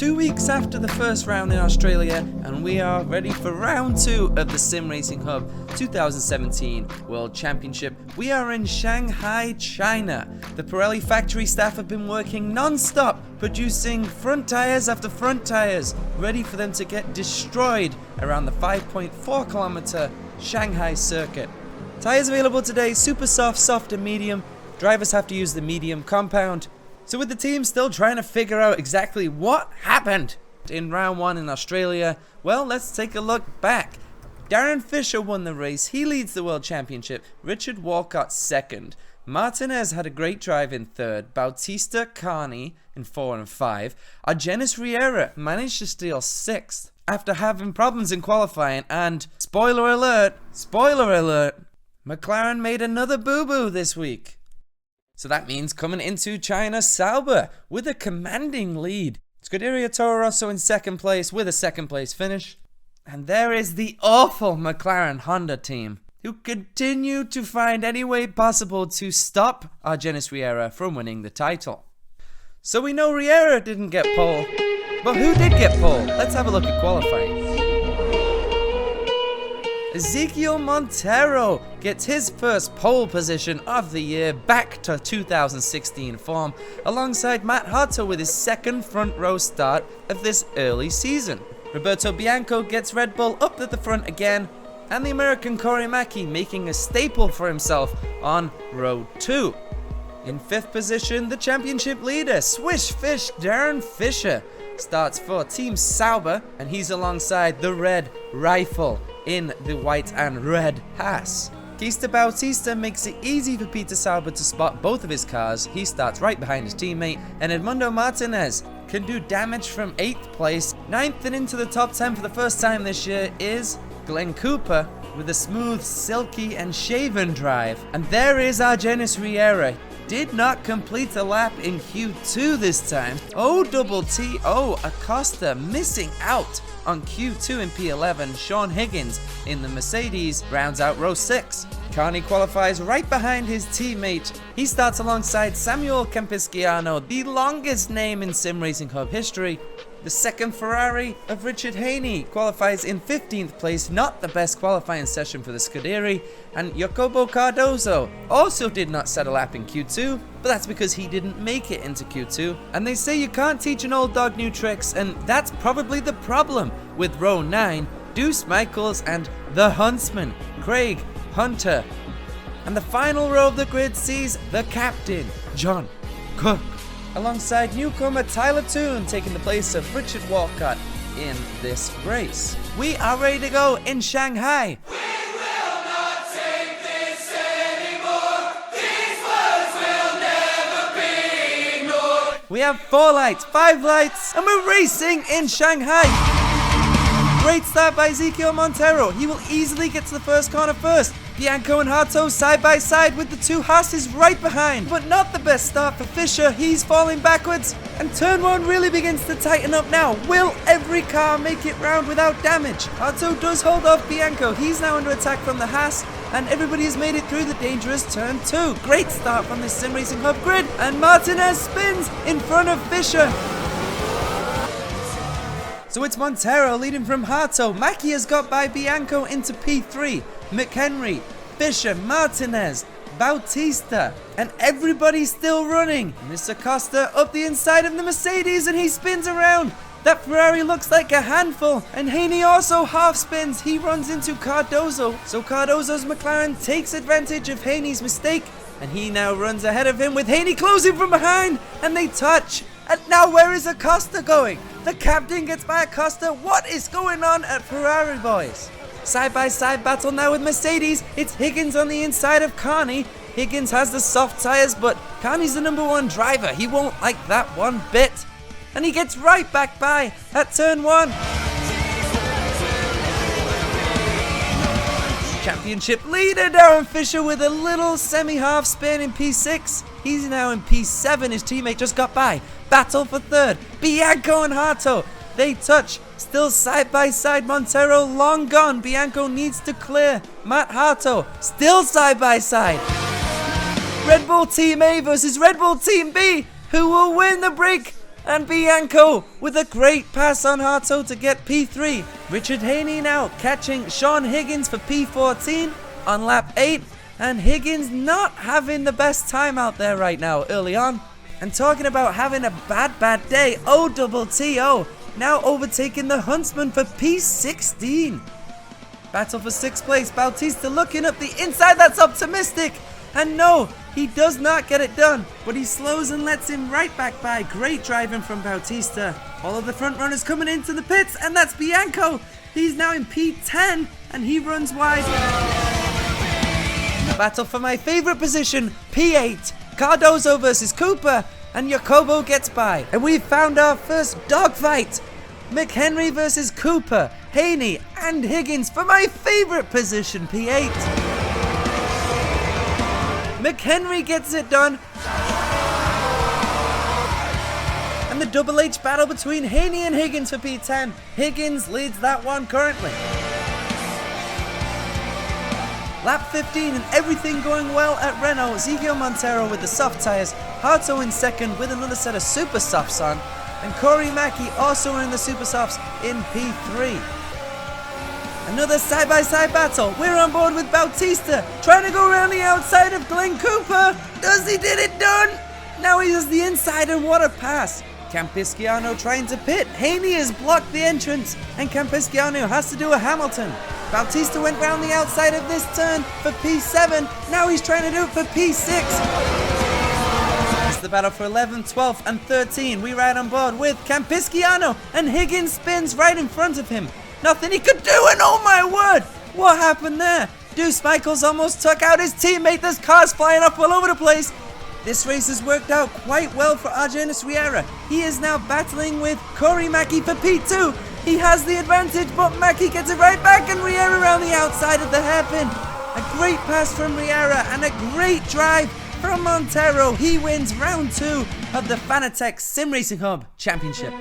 2 weeks after the first round in Australia, and we are ready for round 2 of the SimRacingHub 2017 World Championship. We are in Shanghai, China. The Pirelli factory staff have been working non-stop, producing front tires after front tires, ready for them to get destroyed around the 5.4 kilometer Shanghai circuit. Tires available today: super soft, soft and medium. Drivers have to use the medium compound. So with the team still trying to figure out exactly what happened in round 1 in Australia, well, let's take a look back. Darren Fisher won the race. He leads the World Championship. Richard Walcott second. Martinez had a great drive in third. Bautista Carney in 4 and 5. Argenis Riera managed to steal 6th after having problems in qualifying, and spoiler alert, McLaren made another boo-boo this week. So that means coming into China, Sauber with a commanding lead. Scuderia Toro Rosso in second place with a second place finish. And there is the awful McLaren Honda team, who continue to find any way possible to stop Argenis Riera from winning the title. So we know Riera didn't get pole, but who did get pole? Let's have a look at qualifying. Ezequiel Montero gets his first pole position of the year, back to 2016 form, alongside Matt Harto with his second front row start of this early season. Roberto Bianco gets Red Bull up at the front again, and the American Corey Mackey making a staple for himself on row 2. In 5th position, the championship leader, Swish Fish Darren Fisher, starts for Team Sauber, and he's alongside the Red Rifle in the white and red Haas. Keista Bautista makes it easy for Peter Sauber to spot both of his cars. He starts right behind his teammate, and Edmundo Martinez can do damage from 8th place. 9th and into the top 10 for the first time this year is Glenn Cooper with a smooth, silky and shaven drive. And there is Argenis Riera. Did not complete a lap in Q2 this time. O-double-T-O Acosta missing out on Q2 in P11. Sean Higgins in the Mercedes rounds out row 6. Carney qualifies right behind his teammate. He starts alongside Samuel Campisciano, the longest name in SimRacingHub history. The second Ferrari of Richard Haney qualifies in 15th place, not the best qualifying session for the Scuderia. And Jacopo Cardozo also did not set a lap in Q2, but that's because he didn't make it into Q2. And they say you can't teach an old dog new tricks, and that's probably the problem with row 9, Deuce Michaels and the Huntsman, Craig Hunter. And the final row of the grid sees the captain, John Cook, alongside newcomer Tyler Toon taking the place of Richard Walcott in this race. We are ready to go in Shanghai. We will not take this anymore. These words will never be ignored. We have 4 lights, 5 lights, and we're racing in Shanghai. Great start by Ezequiel Montero. He will easily get to the first corner first. Bianco and Harto side by side with the 2 Haas's right behind. But not the best start for Fisher. He's falling backwards. And turn 1 really begins to tighten up now. Will every car make it round without damage? Harto does hold off Bianco. He's now under attack from the Haas. And everybody has made it through the dangerous turn 2. Great start from this SimRacingHub grid. And Martinez spins in front of Fisher. So it's Montero leading from Harto. Mackey has got by Bianco into P3. McHenry, Fisher, Martinez, Bautista, and everybody's still running. And it's Acosta up the inside of the Mercedes, and he spins around. That Ferrari looks like a handful, and Haney also half spins. He runs into Cardozo. So Cardozo's McLaren takes advantage of Haney's mistake, and he now runs ahead of him with Haney closing from behind, and they touch. And now where is Acosta going? The captain gets by Acosta. What is going on at Ferrari, boys? Side-by-side battle now with Mercedes. It's Higgins on the inside of Carney. Higgins has the soft tires, but Carney's the number 1 driver. He won't like that one bit. And he gets right back by at turn 1. Championship leader Darren Fisher with a little semi-half spin in P6. He's now in P7. His teammate just got by. Battle for 3rd. Bianco and Harto. They touch. Still side by side. Montero long gone. Bianco needs to clear. Matt Harto still side by side. Red Bull Team A versus Red Bull Team B. Who will win the break? And Bianco with a great pass on Harto to get P3. Richard Haney now catching Sean Higgins for P14 on lap 8. And Higgins not having the best time out there right now early on. And talking about having a bad day, OTTO now overtaking the Huntsman for P16. Battle for 6th place, Bautista looking up the inside, that's optimistic. And no, he does not get it done, but he slows and lets him right back by. Great driving from Bautista. All of the front runners coming into the pits, and that's Bianco. He's now in P10, and he runs wide. Battle for my favorite position, P8. Cardozo versus Cooper, and Jacobo gets by. And we've found our first dogfight. McHenry versus Cooper, Haney, and Higgins for my favorite position, P8. McHenry gets it done. And the Double H battle between Haney and Higgins for P10. Higgins leads that one currently. Lap 15 and everything going well at Renault. Ezekiel Montero with the soft tyres. Harto in second with another set of super softs on. And Corey Mackey also in the super softs in P3. Another side-by-side battle. We're on board with Bautista, trying to go around the outside of Glenn Cooper. Does he get it done? Now he does the inside, and what a pass. Campisciano trying to pit. Haney has blocked the entrance, and Campisciano has to do a Hamilton. Bautista went round the outside of this turn for P7. Now he's trying to do it for P6. It's the battle for 11th, 12th, and 13. We ride on board with Campisciano, and Higgins spins right in front of him. Nothing he could do, and oh my word! What happened there? Deuce Michaels almost took out his teammate. There's cars flying up all over the place. This race has worked out quite well for Argenis Riera. He is now battling with Corey Mackey for P2. He has the advantage, but Mackey gets it right back, and Riera around the outside of the hairpin. A great pass from Riera and a great drive from Montero. He wins round 2 of the Fanatec SimRacingHub Championship.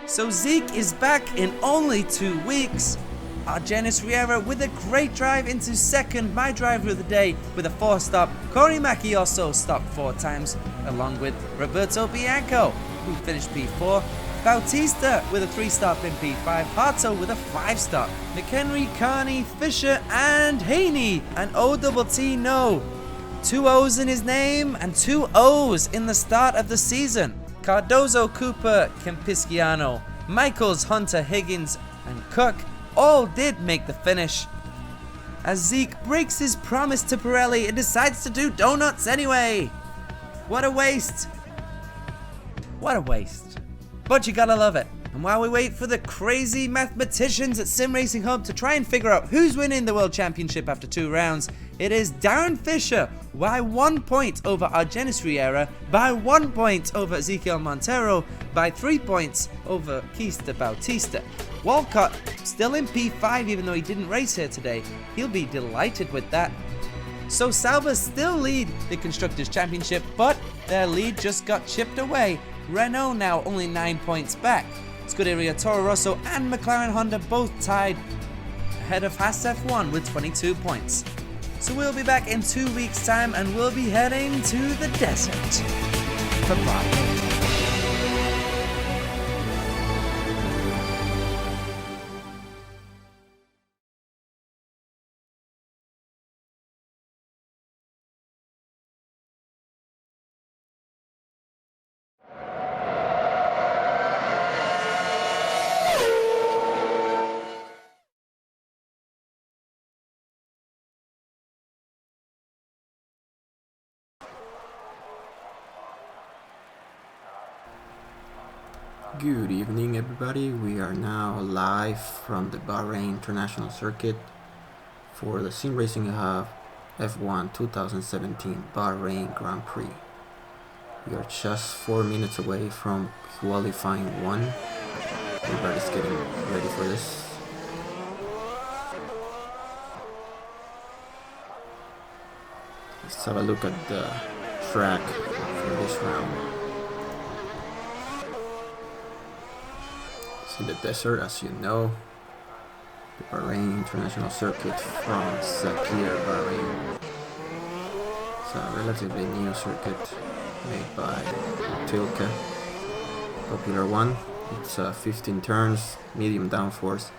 So Zeke is back in only 2 weeks. Argenis Riera with a great drive into second, my driver of the day with a 4-stop. Corey Mackey also stopped 4 times, along with Roberto Bianco, who finished P4. Bautista with a 3-stop in P5. Harto with a 5-stop. McHenry, Carney, Fisher, and Haney. And OTT no. 2 O's in his name and 2 O's in the start of the season. Cardozo, Cooper, Campisciano, Michaels, Hunter, Higgins, and Cook all did make the finish. As Zeke breaks his promise to Pirelli and decides to do donuts anyway. What a waste. What a waste. But you gotta love it. And while we wait for the crazy mathematicians at SimRacingHub to try and figure out who's winning the World Championship after 2 rounds, it is Darren Fisher by 1 point over Argenis Riera, by 1 point over Ezekiel Montero, by 3 points over Keista Bautista. Walcott still in P5 even though he didn't race here today. He'll be delighted with that. So Sauber still lead the Constructors' Championship, but their lead just got chipped away. Renault now only 9 points back. Scuderia Toro Rosso and McLaren Honda both tied ahead of Haas F1 with 22 points. So we'll be back in 2 weeks' time and we'll be heading to the desert for Bahrain. Good evening everybody, we are now live from the Bahrain International Circuit for the SimRacingHub F1 2017 Bahrain Grand Prix. We are just 4 minutes away from qualifying 1. Everybody's getting ready for this. Let's have a look at the track for this round. In the desert, as you know, the Bahrain International Circuit from Zakir, Bahrain. It's a relatively new circuit made by Tilke. popular one. It's 15 turns, medium downforce,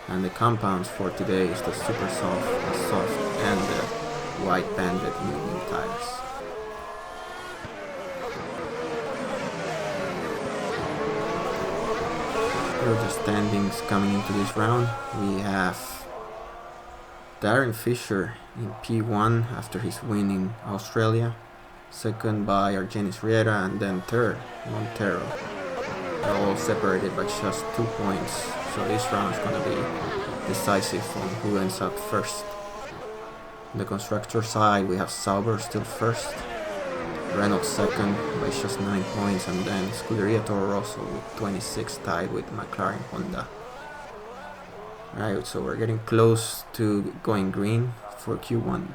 and the compounds for today is the super soft, and the white banded medium tires. Here are the standings coming into this round. We have Darren Fisher in P1 after his win in Australia, second by Argenis Riera, and then third Montero. They're all separated by just 2 points, so this round is going to be decisive on who ends up first. On the constructor side, we have Sauber still first, Renault second by just 9 points, and then Scuderia Toro Rosso with 26 tied with McLaren Honda. Alright, so we're getting close to going green for Q1.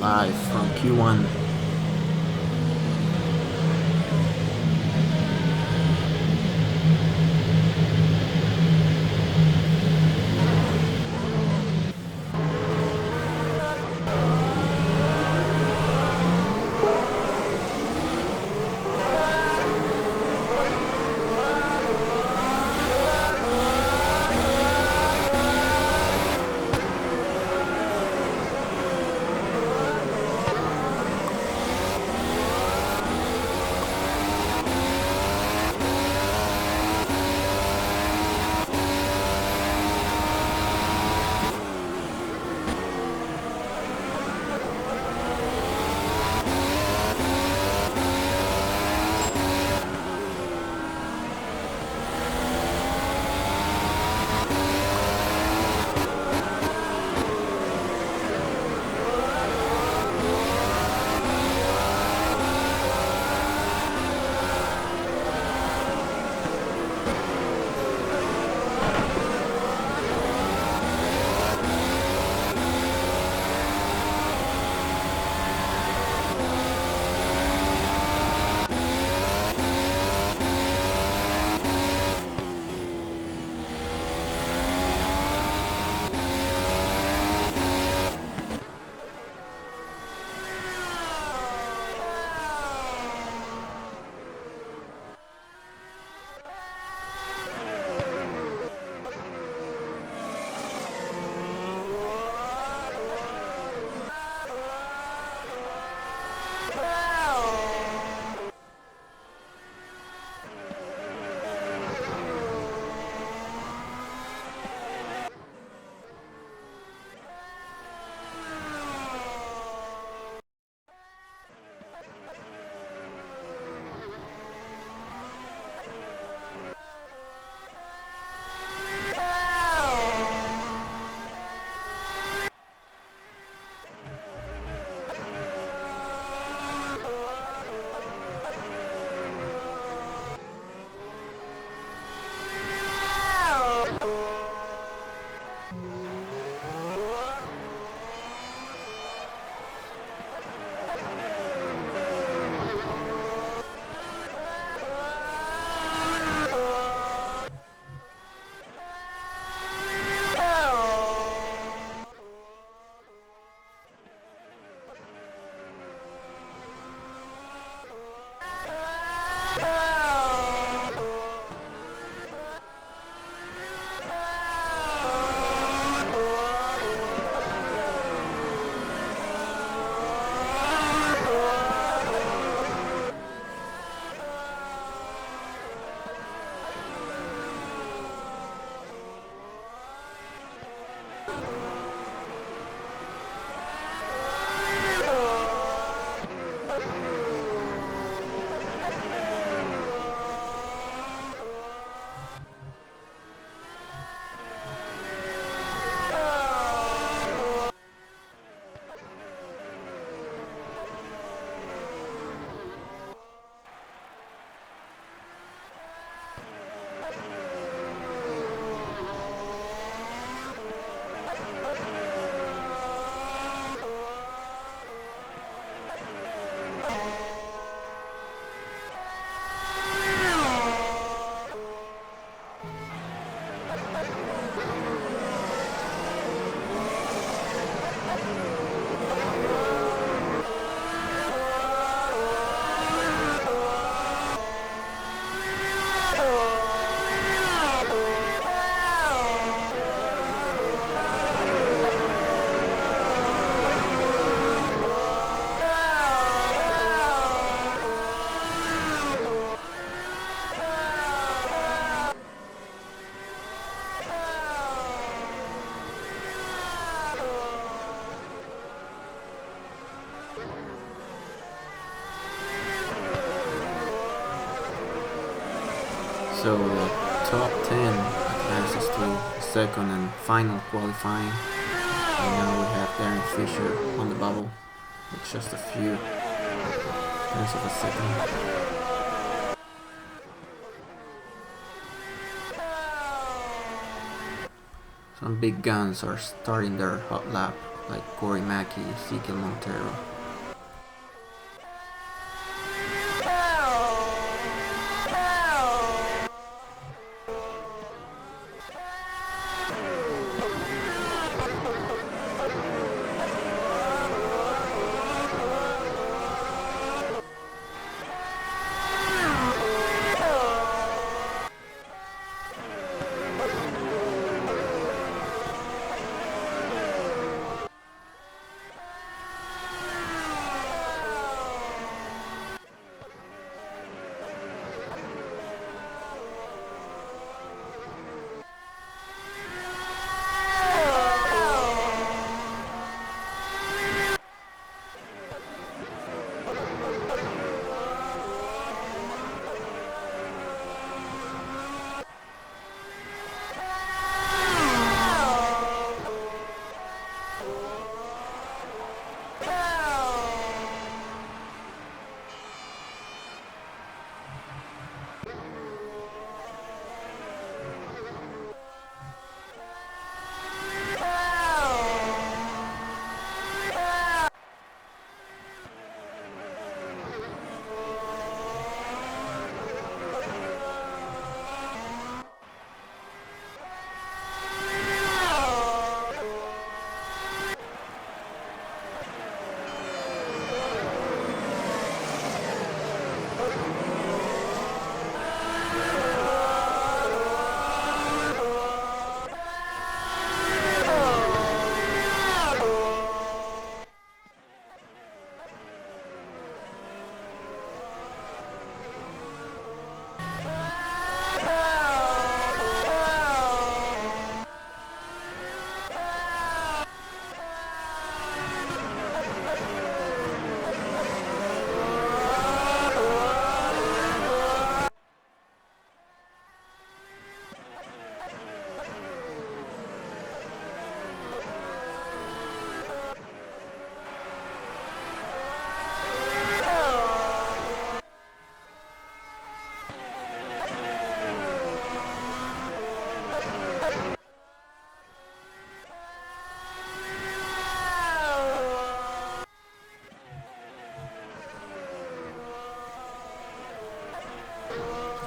live from Q1. So the top 10 advances to second and final qualifying. And now we have Darren Fisher on the bubble with just a few tenths of a second. Some big guns are starting their hot lap. like Corey Mackey, Ezekiel Montero.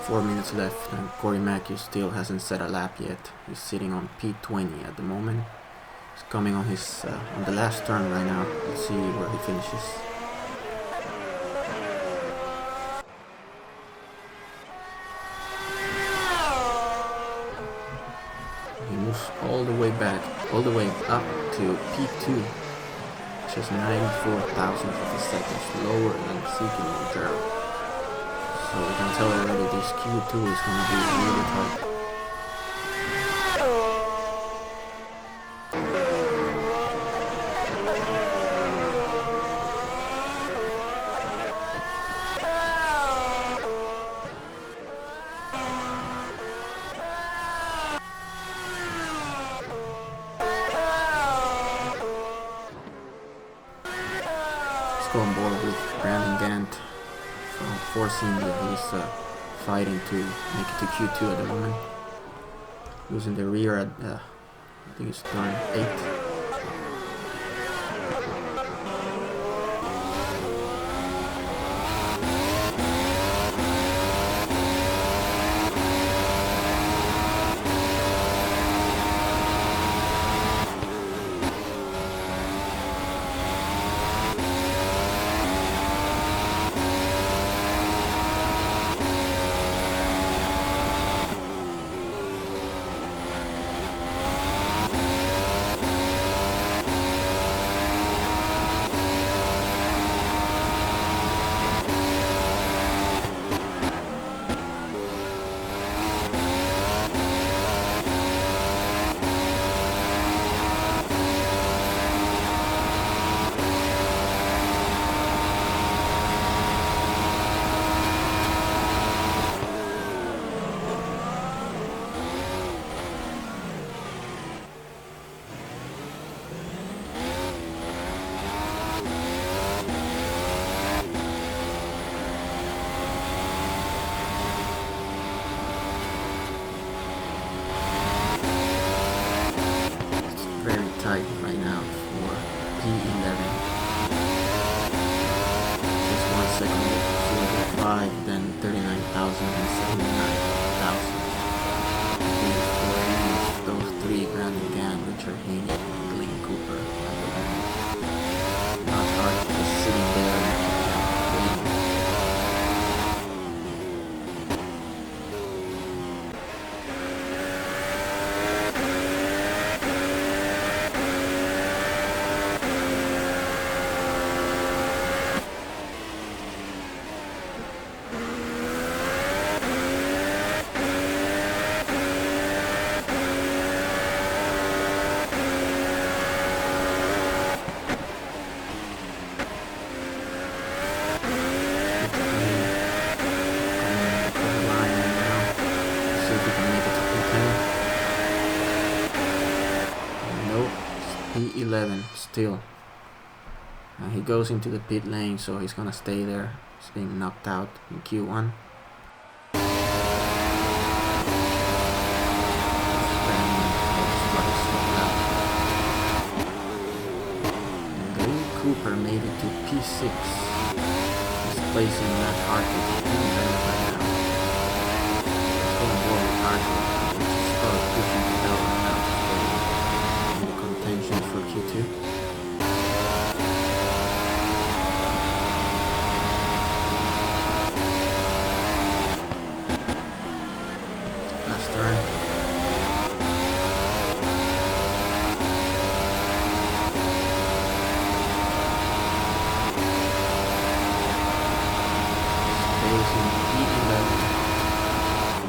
Four minutes left and Corey Mackey still hasn't set a lap yet. He's sitting on P20 at the moment. He's coming on his on the last turn right now. Let's see where he finishes. He moves all the way back, all the way up to P2, which is 94 thousandths of a second lower than Ezekiel Montero. So we can tell already this Q2 is going to be really tight. Let's go on board with Brandon Gant. Forcing he's fighting to make it to Q2 at the moment. Losing the rear at I think it's turn 8. P11 still. He goes into the pit lane, so he's gonna stay there. He's being knocked out in Q1. Cooper made it to P6. He's placing that Hartley right now. Let's go on board with Hartley. Let's start pushing the bell now to stay in the contention for Q2. Last turn.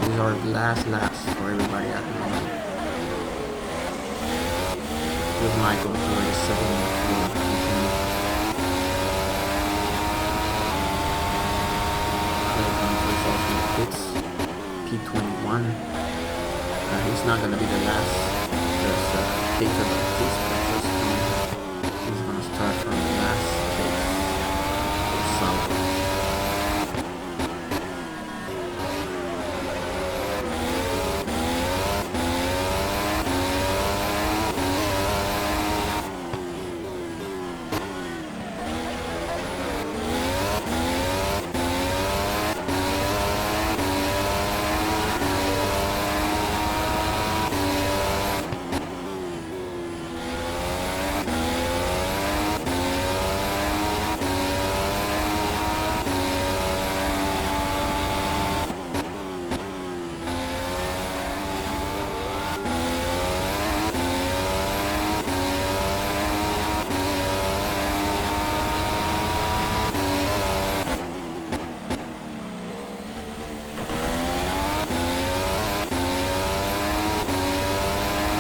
These are the last laps for everybody at the moment. With Michael for the 7-minute pits, P21. He's not gonna be the last. There's Peter Baptiste just coming. He's gonna start from the last place for South.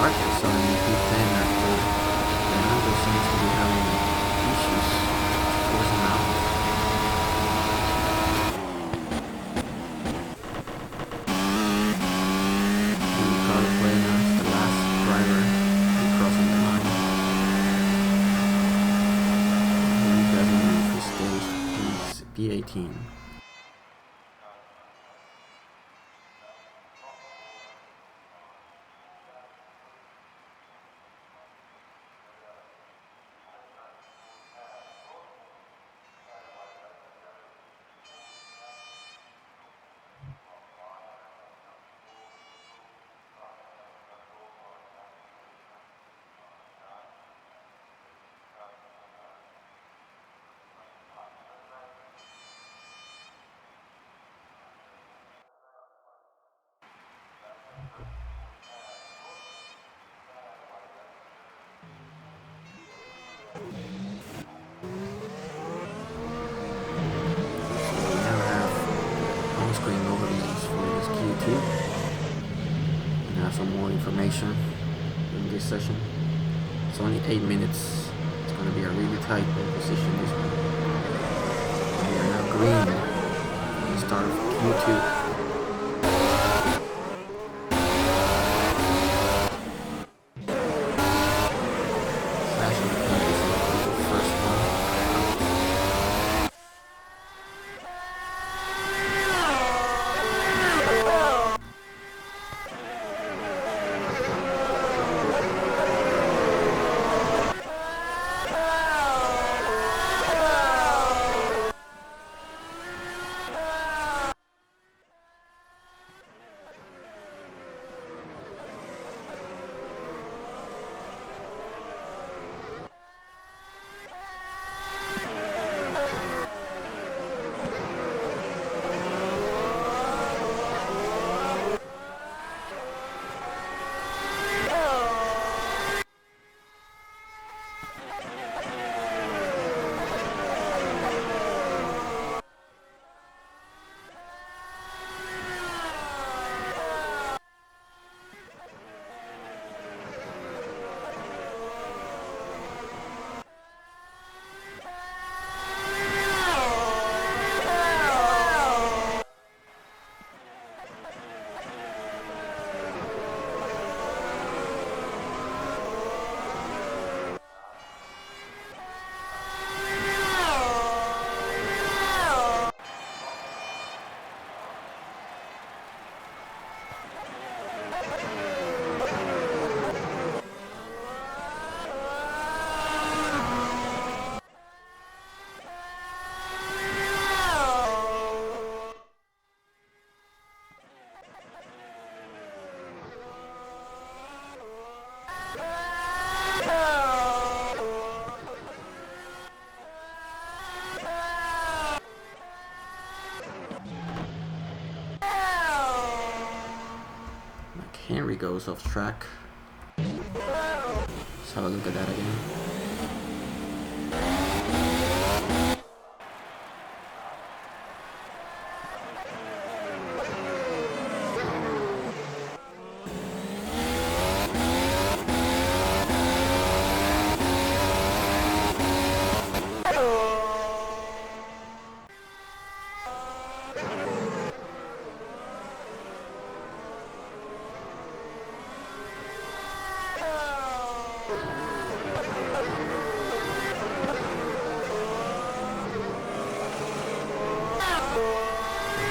Marcus on P10 after Fernando seems to be having issues forcing out. Ricardo Bueno is the last driver crossing the line. He doesn't know if he stays. He's P18. Screen overviews for this Q2 and have some more information in this session. It's only 8 minutes. It's going to be a really tight position this one. We are now green at the start of Q2. Henry goes off track. Let's have a look at that again.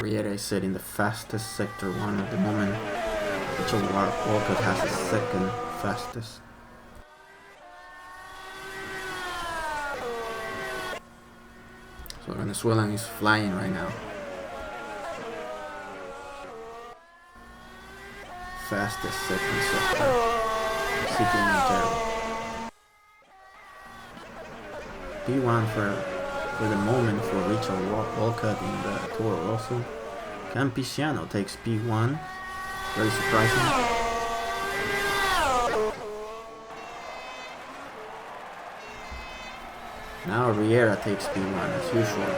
Riera is set in the fastest sector 1 at the moment. Mitchell Walcott has the second fastest. So Venezuelan is flying right now. Fastest second sector. City Montero. P1 for the moment for Richard Walcott in the Toro Rosso. Campisiano takes P1. Very surprising. Now Riera takes P1 as usual.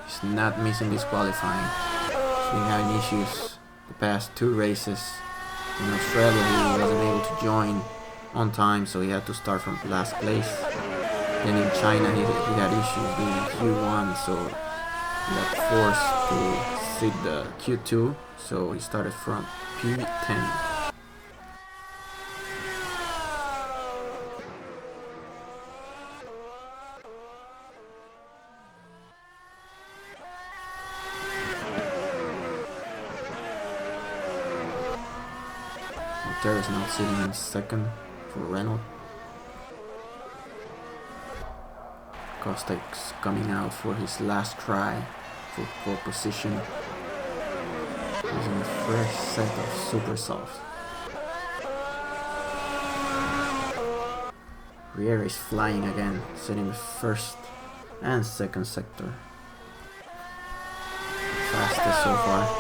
He's not missing this qualifying. He's been having issues the past 2 races. In Australia he wasn't able to join on time, so he had to start from last place. Then in China he had issues doing Q1, so he got forced to sit the Q2, so he started from P10. Montero is now sitting in second for Renault. Kostek's coming out for his last try for pole position. Using a fresh set of super soft. Riera is flying again, setting the first and second sector. Fastest so far.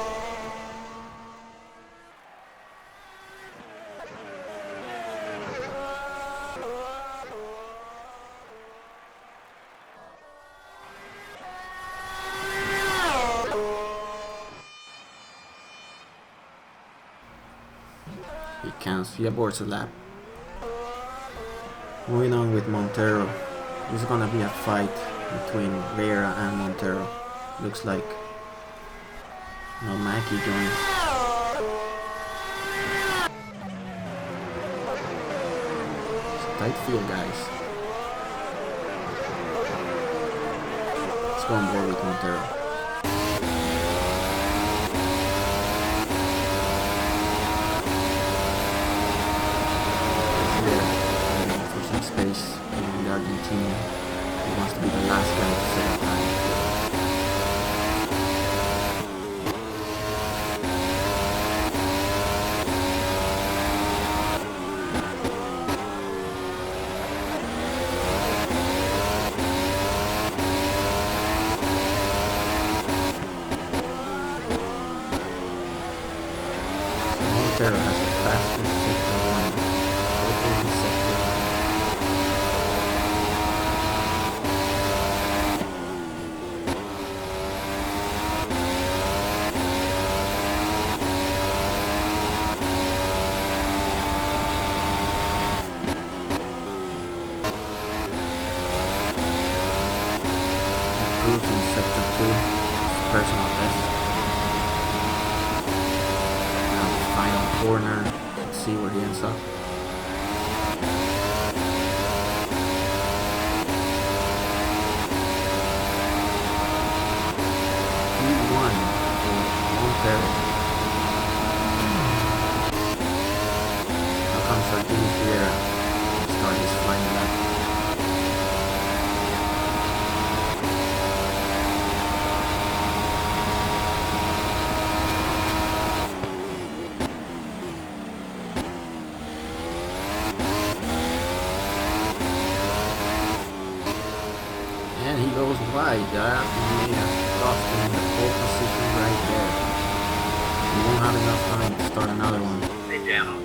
He aborts a lap. Moving on with Montero. This is gonna be a fight between Riera and Montero. Looks like no Mackie joins. It's a tight field, guys. Let's go on board with Montero. Space in the Argentina. He wants to be the last guy to set a time. Montero has the fastest sector 1. Sector 1. In sector 2, personal best. Now the final corner, let's see where he ends up. P1 for Montero. Now comes Martinez Riera to start his flying lap. And he goes wide. That made a cost him the pole position right there. He won't have enough time to start another one. Hey, Jam.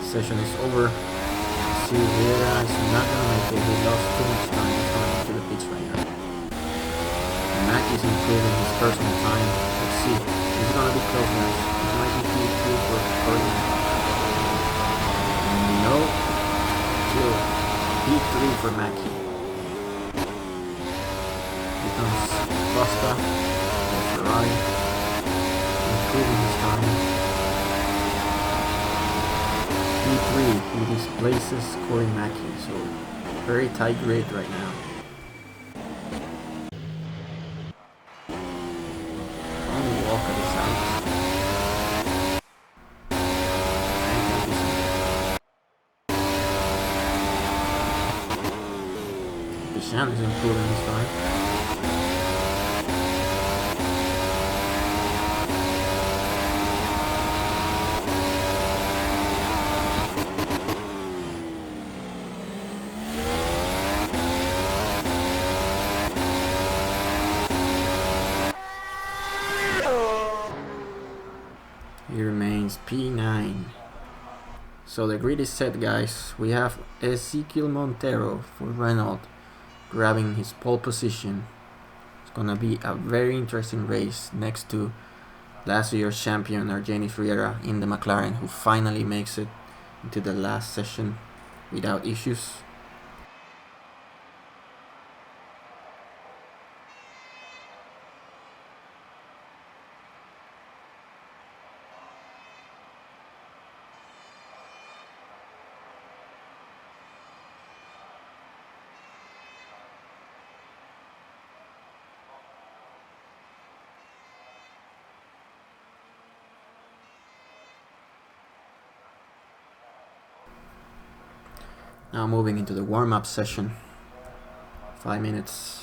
Session is over. See, Vieira is not gonna make it. He lost too much time. He's going into the pits right now. Mac is improving his personal time. Let's see. He's gonna be close, guys. This might be P2 for Gordon. No. Still P3 for Mackie. Here comes Costa for Ferrari. Improving his time. P3 with his places scoring Mackie, so very tight grid right now. Only walk at his house. Bishan is improving his time. He remains P9. So the grid is set, guys. We have Ezequiel Montero for Renault grabbing his pole position. It's gonna be a very interesting race next to last year's champion Argenis Riera in the McLaren, who finally makes it into the last session without issues. Now moving into the warm-up session. 5 minutes.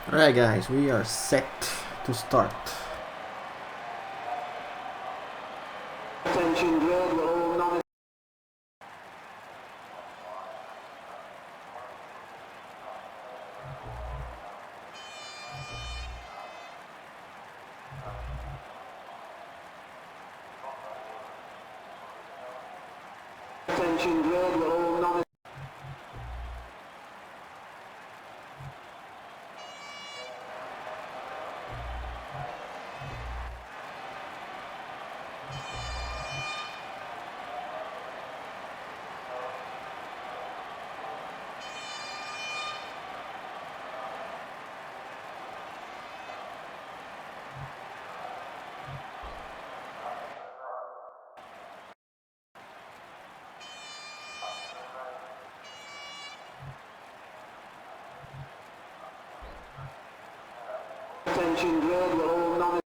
Alright guys, we are set to start. Attention grid, will all non Attention grid, will all non Attention grid, will all non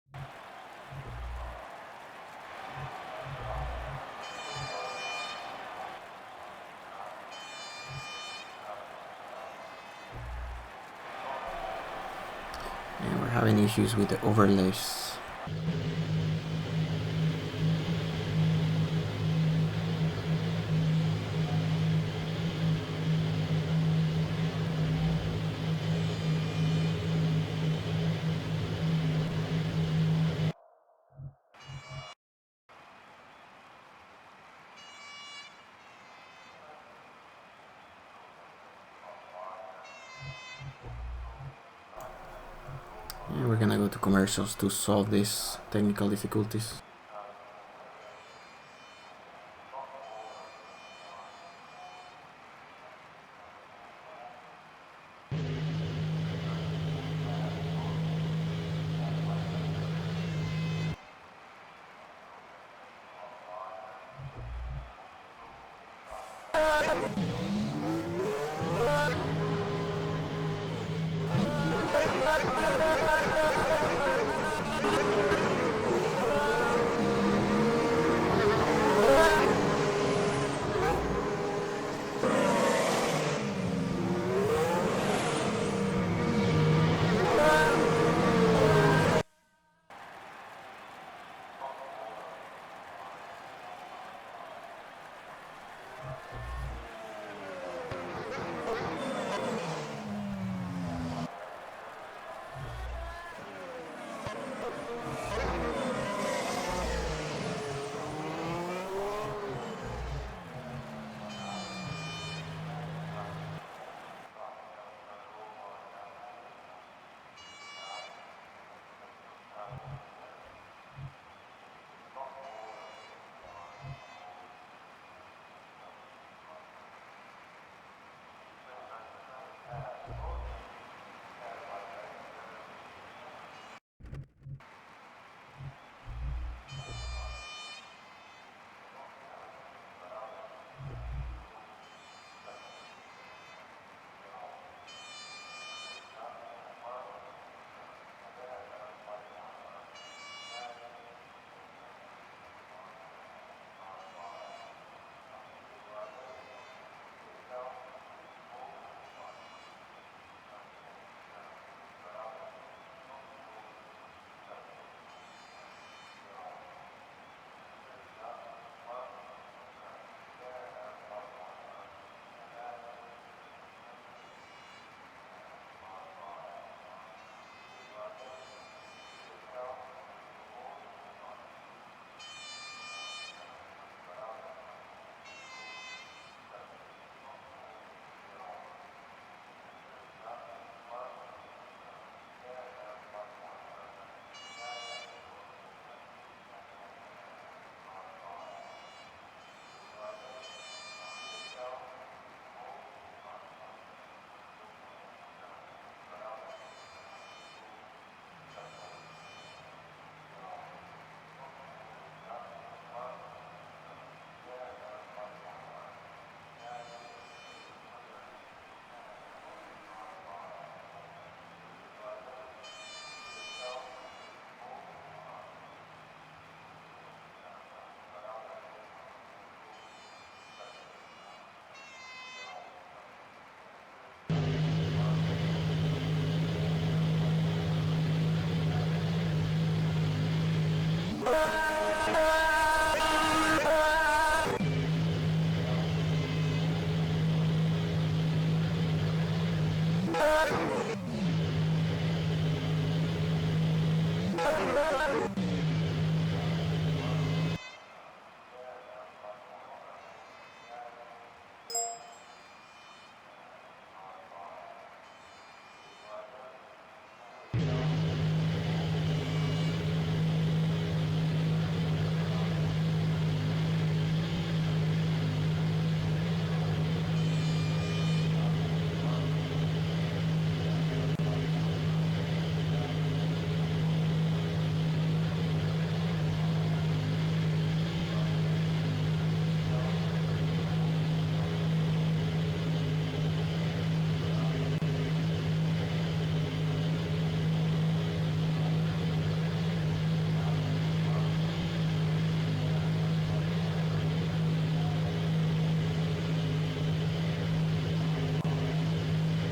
And we're having issues with the overlays. And we're gonna go to commercials to solve these technical difficulties.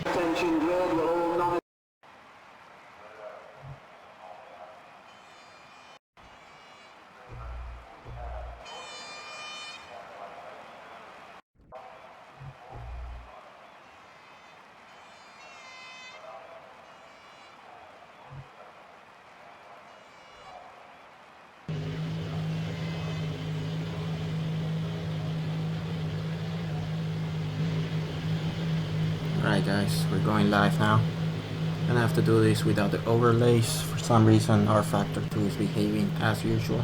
Attention, grid, will all non Alright guys, we're going live now. Gonna have to do this without the overlays. For some reason our factor 2 is behaving as usual.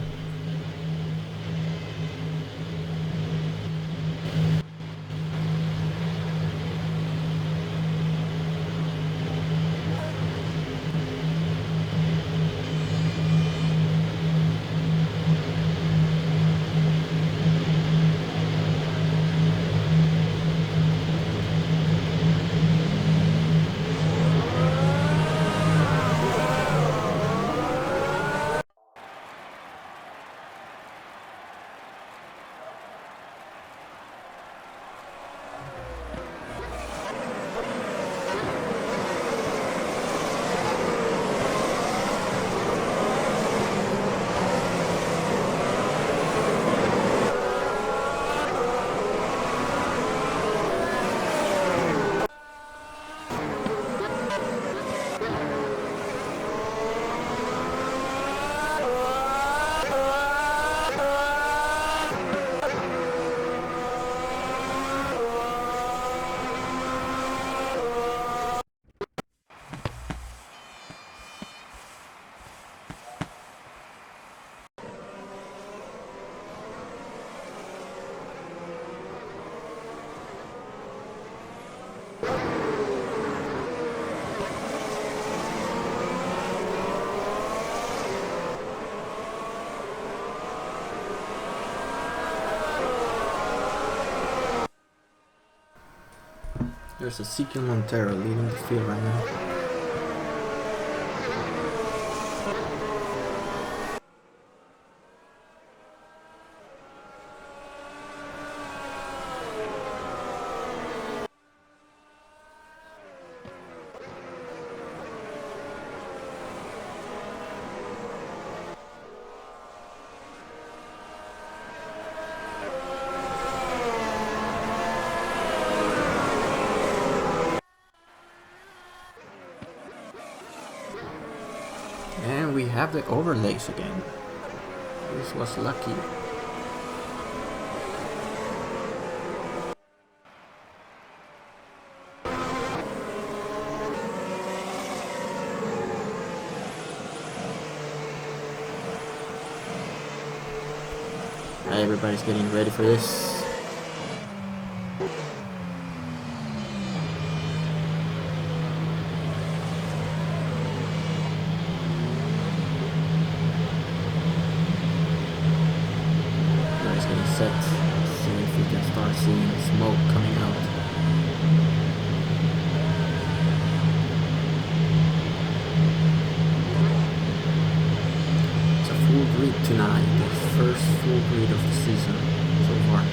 There's Ezekiel Montero leading the field right now. And we have the overlays again. This was lucky. Everybody's getting ready for this. Set. See if we can start seeing smoke coming out. It's a full grid tonight, the first full grid of the season so far.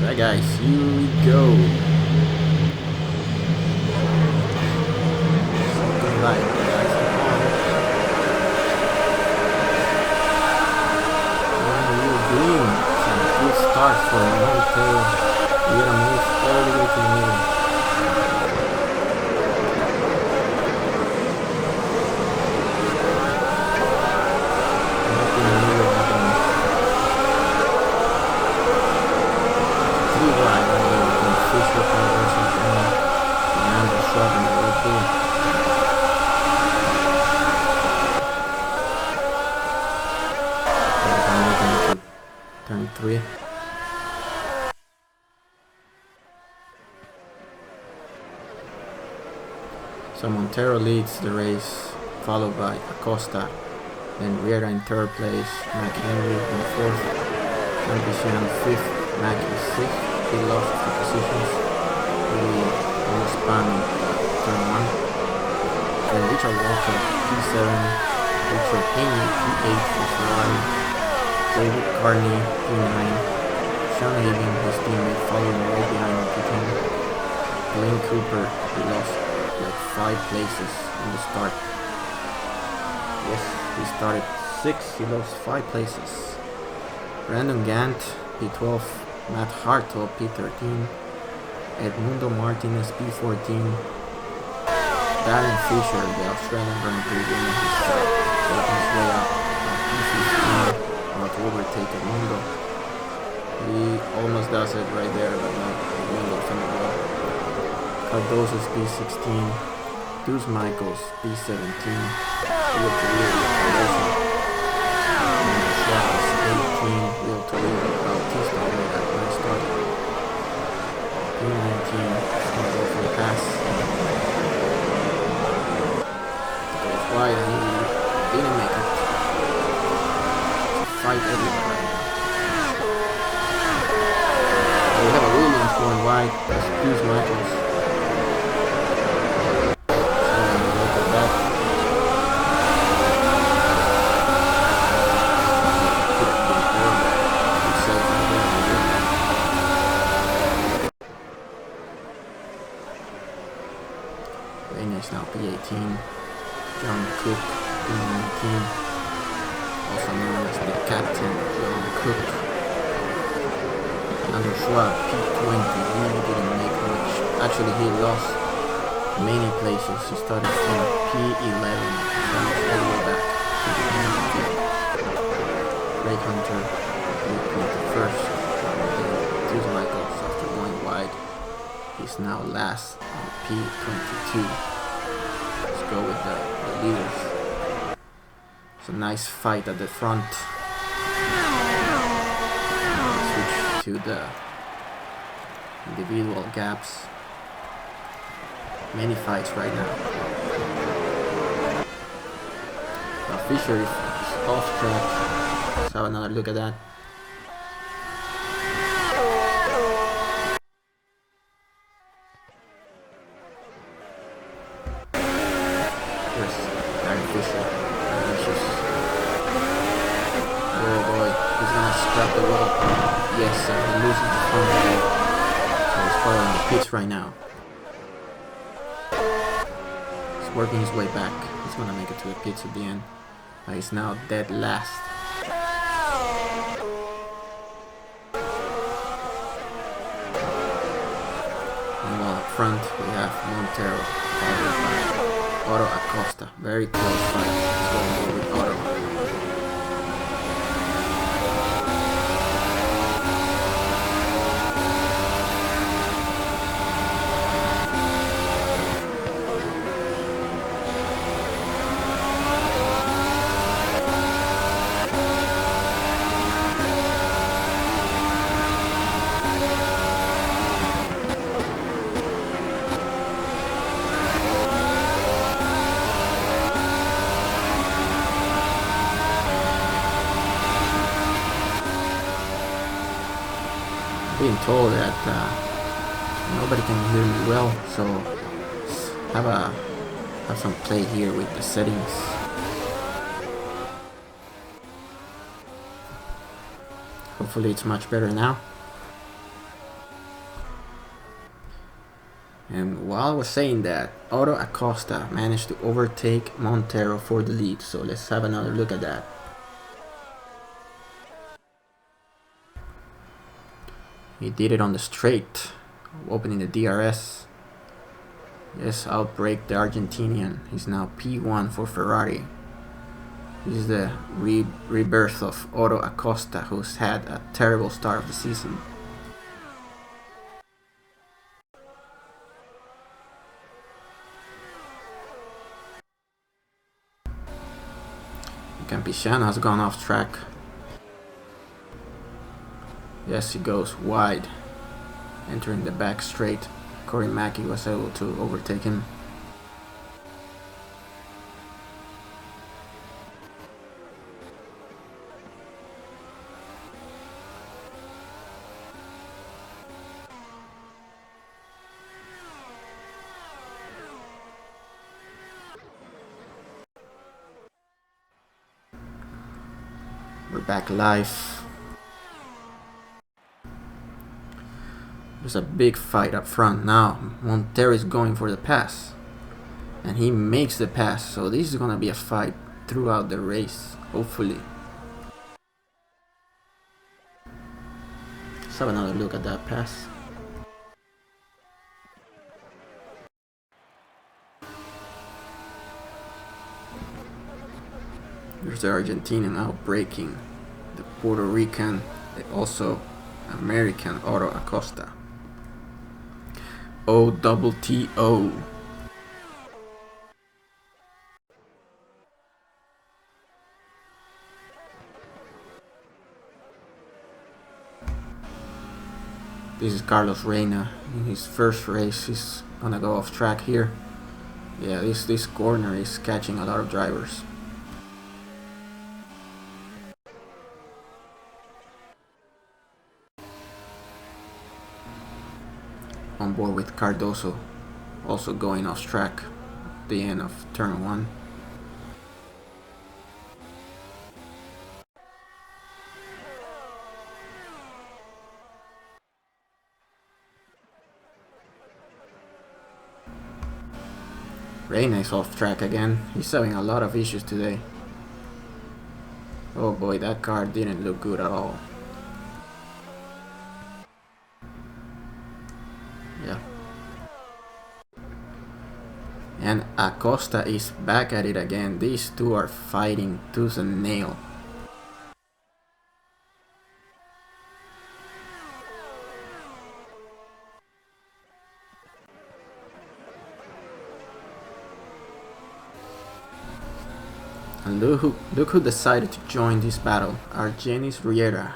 Alright guys, here we go. right. That's the point. Real green. Some good start for a long tail. We're gonna move all the way to the middle. Turn 3. So Montero leads the race, followed by Acosta. Then Riera in third place, McHenry in fourth, Champion fifth, Mack in sixth. He lost the positions. He almost spun turn 1. Then Richard Walker P7, Richard Haney P8 for Ferrari, David Carney P9, Sean Hagan, his teammate, following right behind him P10. Glenn Cooper, he lost like 5 places in the start. Yes, he started 6, he lost 5 places. Brandon Gant P12, Matt Hartle P13, Edmundo Martinez P14, Darren Fisher, the Australian Grand Prix winner, he's working his way up P15, about to overtake Edmundo. He almost does it right there, but no, Edmundo finished well. Cardozo's P16, Deuce Michaels P17, Real to Real Cardozo, and Schwartz 18, Real to Real Bautista made that nice start. P19, it's gonna go for the pass. Goes wide and he didn't make it. Fight everywhere right now. We have a Williams going wide, that's Deuce Michaels. Now P18, John Cook P19, also known as the captain John Cook. Andrew Schwab P20, really didn't make much. Actually, he lost many places. He started from P11 and all the way back to the end of the Ray Hunter P21st. Deuce Michaels, after going wide, he's now last on P22. Go with the leaders. It's a nice fight at the front. Switch to the individual gaps. Many fights right now. Now Fisher is off track. Let's have another look at that. Right now. He's working his way back. He's gonna make it to the pits at the end. He's now dead last. And while up front we have Montero followed by Otto Acosta. Very close fight. Let's go and go with Otto. Being told that nobody can hear me well, so have some play here with the settings. Hopefully it's much better now. And while I was saying that, Auto Acosta managed to overtake Montero for the lead. So let's have another look at that. He did it on the straight, opening the DRS. Yes, outbreak the Argentinian. He's now P1 for Ferrari. This is the rebirth of Auto Acosta, who's had a terrible start of the season. Campishano has gone off track. Yes, he goes wide, entering the back straight. Corey Mackey was able to overtake him. We're back live. There's a big fight up front now. Montero is going for the pass, and he makes the pass, so this is gonna be a fight throughout the race, hopefully. Let's have another look at that pass. There's the Argentinian outbreaking the Puerto Rican, also American Auto Acosta. O-double-T-O. This is Carlos Reina in his first race. He's gonna go off track here. Yeah, this corner is catching a lot of drivers. On board with Cardoso, also going off track at the end of turn 1. Reina is off track again. He's having a lot of issues today. Oh boy, that car didn't look good at all. Yeah. And Acosta is back at it again. These two are fighting tooth and nail. And look who decided to join this battle. Argenis Riera,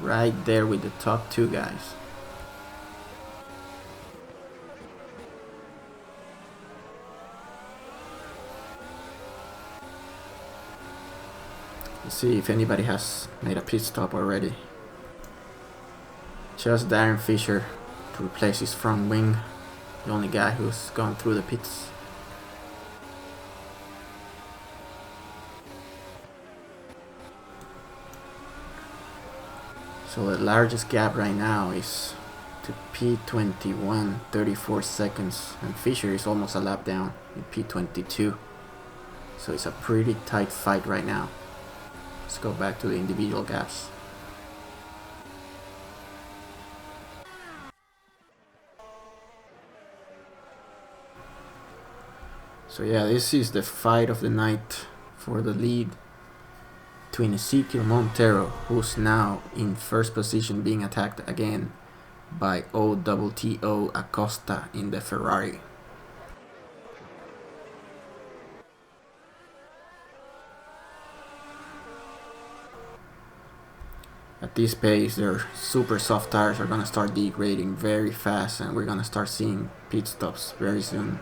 right there with the top two guys. Let's see if anybody has made a pit stop already. Just Darren Fisher to replace his front wing, the only guy who's gone through the pits. So the largest gap right now is to P21, 34 seconds, and Fisher is almost a lap down in P22. So it's a pretty tight fight right now. Let's go back to the individual gaps. So yeah, this is the fight of the night for the lead between Ezequiel Montero, who's now in first position, being attacked again by O-double-T-O Acosta in the Ferrari. At this pace, their super soft tires are gonna start degrading very fast, and we're gonna start seeing pit stops very soon.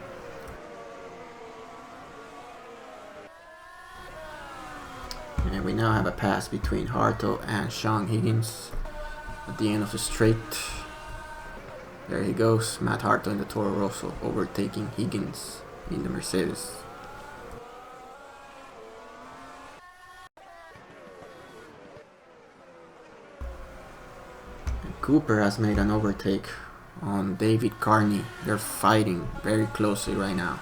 And we now have a pass between Harto and Sean Higgins at the end of the straight. There he goes, Matt Harto in the Toro Rosso overtaking Higgins in the Mercedes. And Cooper has made an overtake on David Carney. They're fighting very closely right now.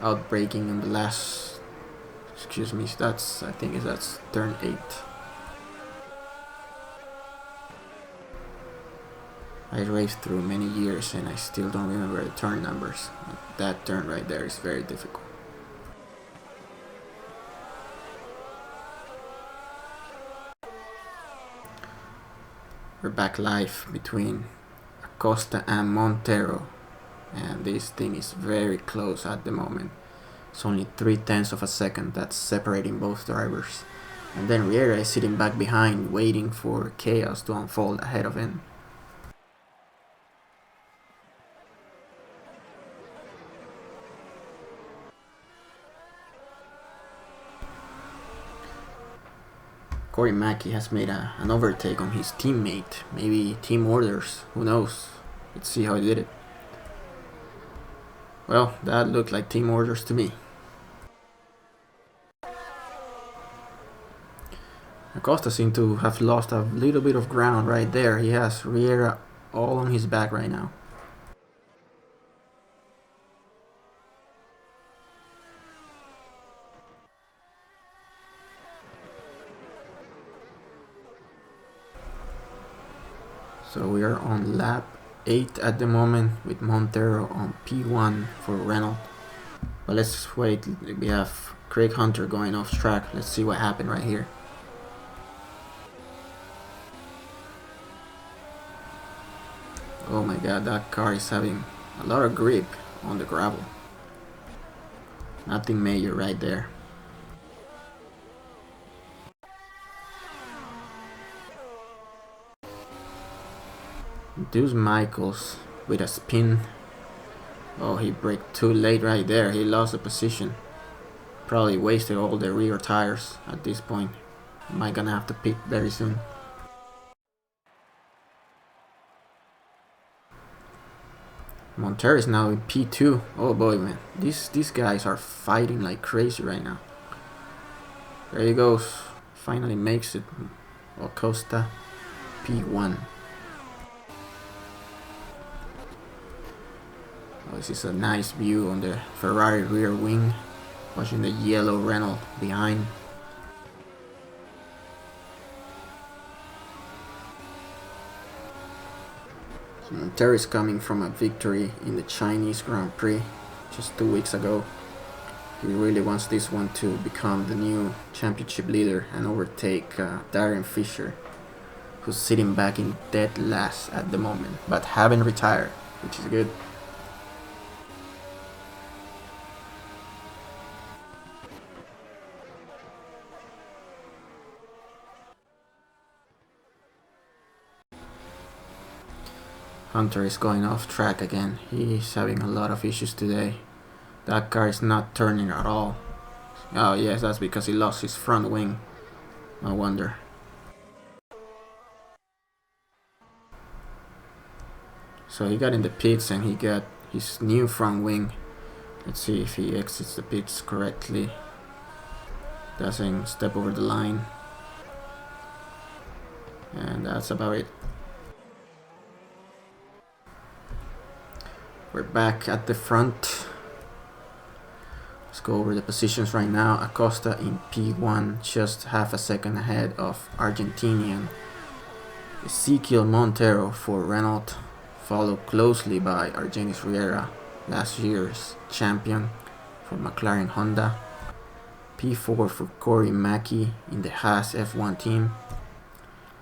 Outbreaking in the last, excuse me, I think that's turn 8. I raced through many years and I still don't remember the turn numbers. That turn right there is very difficult. We're back live between Acosta and Montero, and this thing is very close at the moment. It's only 0.3 of a second that's separating both drivers, and then Riera is sitting back behind waiting for chaos to unfold ahead of him. Corey Mackey has made an overtake on his teammate. Maybe team orders, who knows. Let's see how he did it. Well, that looked like team orders to me. Acosta seemed to have lost a little bit of ground right there. He has Riera all on his back right now. So we are on lap 8 at the moment with Montero on P1 for Renault. But let's wait, we have Craig Hunter going off track. Let's see what happened right here. Oh my god, that car is having a lot of grip on the gravel. Nothing major right there. Deuce Michaels with a spin. Oh, he braked too late right there. He lost the position. Probably wasted all the rear tires at this point. Am I gonna have to pit very soon? Montero is now in P2. Oh boy, man. These guys are fighting like crazy right now. There he goes. Finally makes it. Acosta P1. Oh, this is a nice view on the Ferrari rear wing, watching the yellow Renault behind. So Montero is coming from a victory in the Chinese Grand Prix just 2 weeks ago. He really wants this one to become the new championship leader and overtake Darren Fisher, who's sitting back in dead last at the moment, but haven't retired, which is good. Hunter is going off track again. He's having a lot of issues today. That car is not turning at all. Oh yes, that's because he lost his front wing. No wonder. So he got in the pits and he got his new front wing. Let's see if he exits the pits correctly. Doesn't step over the line. And that's about it. We're back at the front. Let's go over the positions right now. Acosta in P1, just half a second ahead of Argentinian Ezequiel Montero for Renault, followed closely by Argenis Riera, last year's champion for McLaren Honda. P4 for Corey Mackey in the Haas F1 team.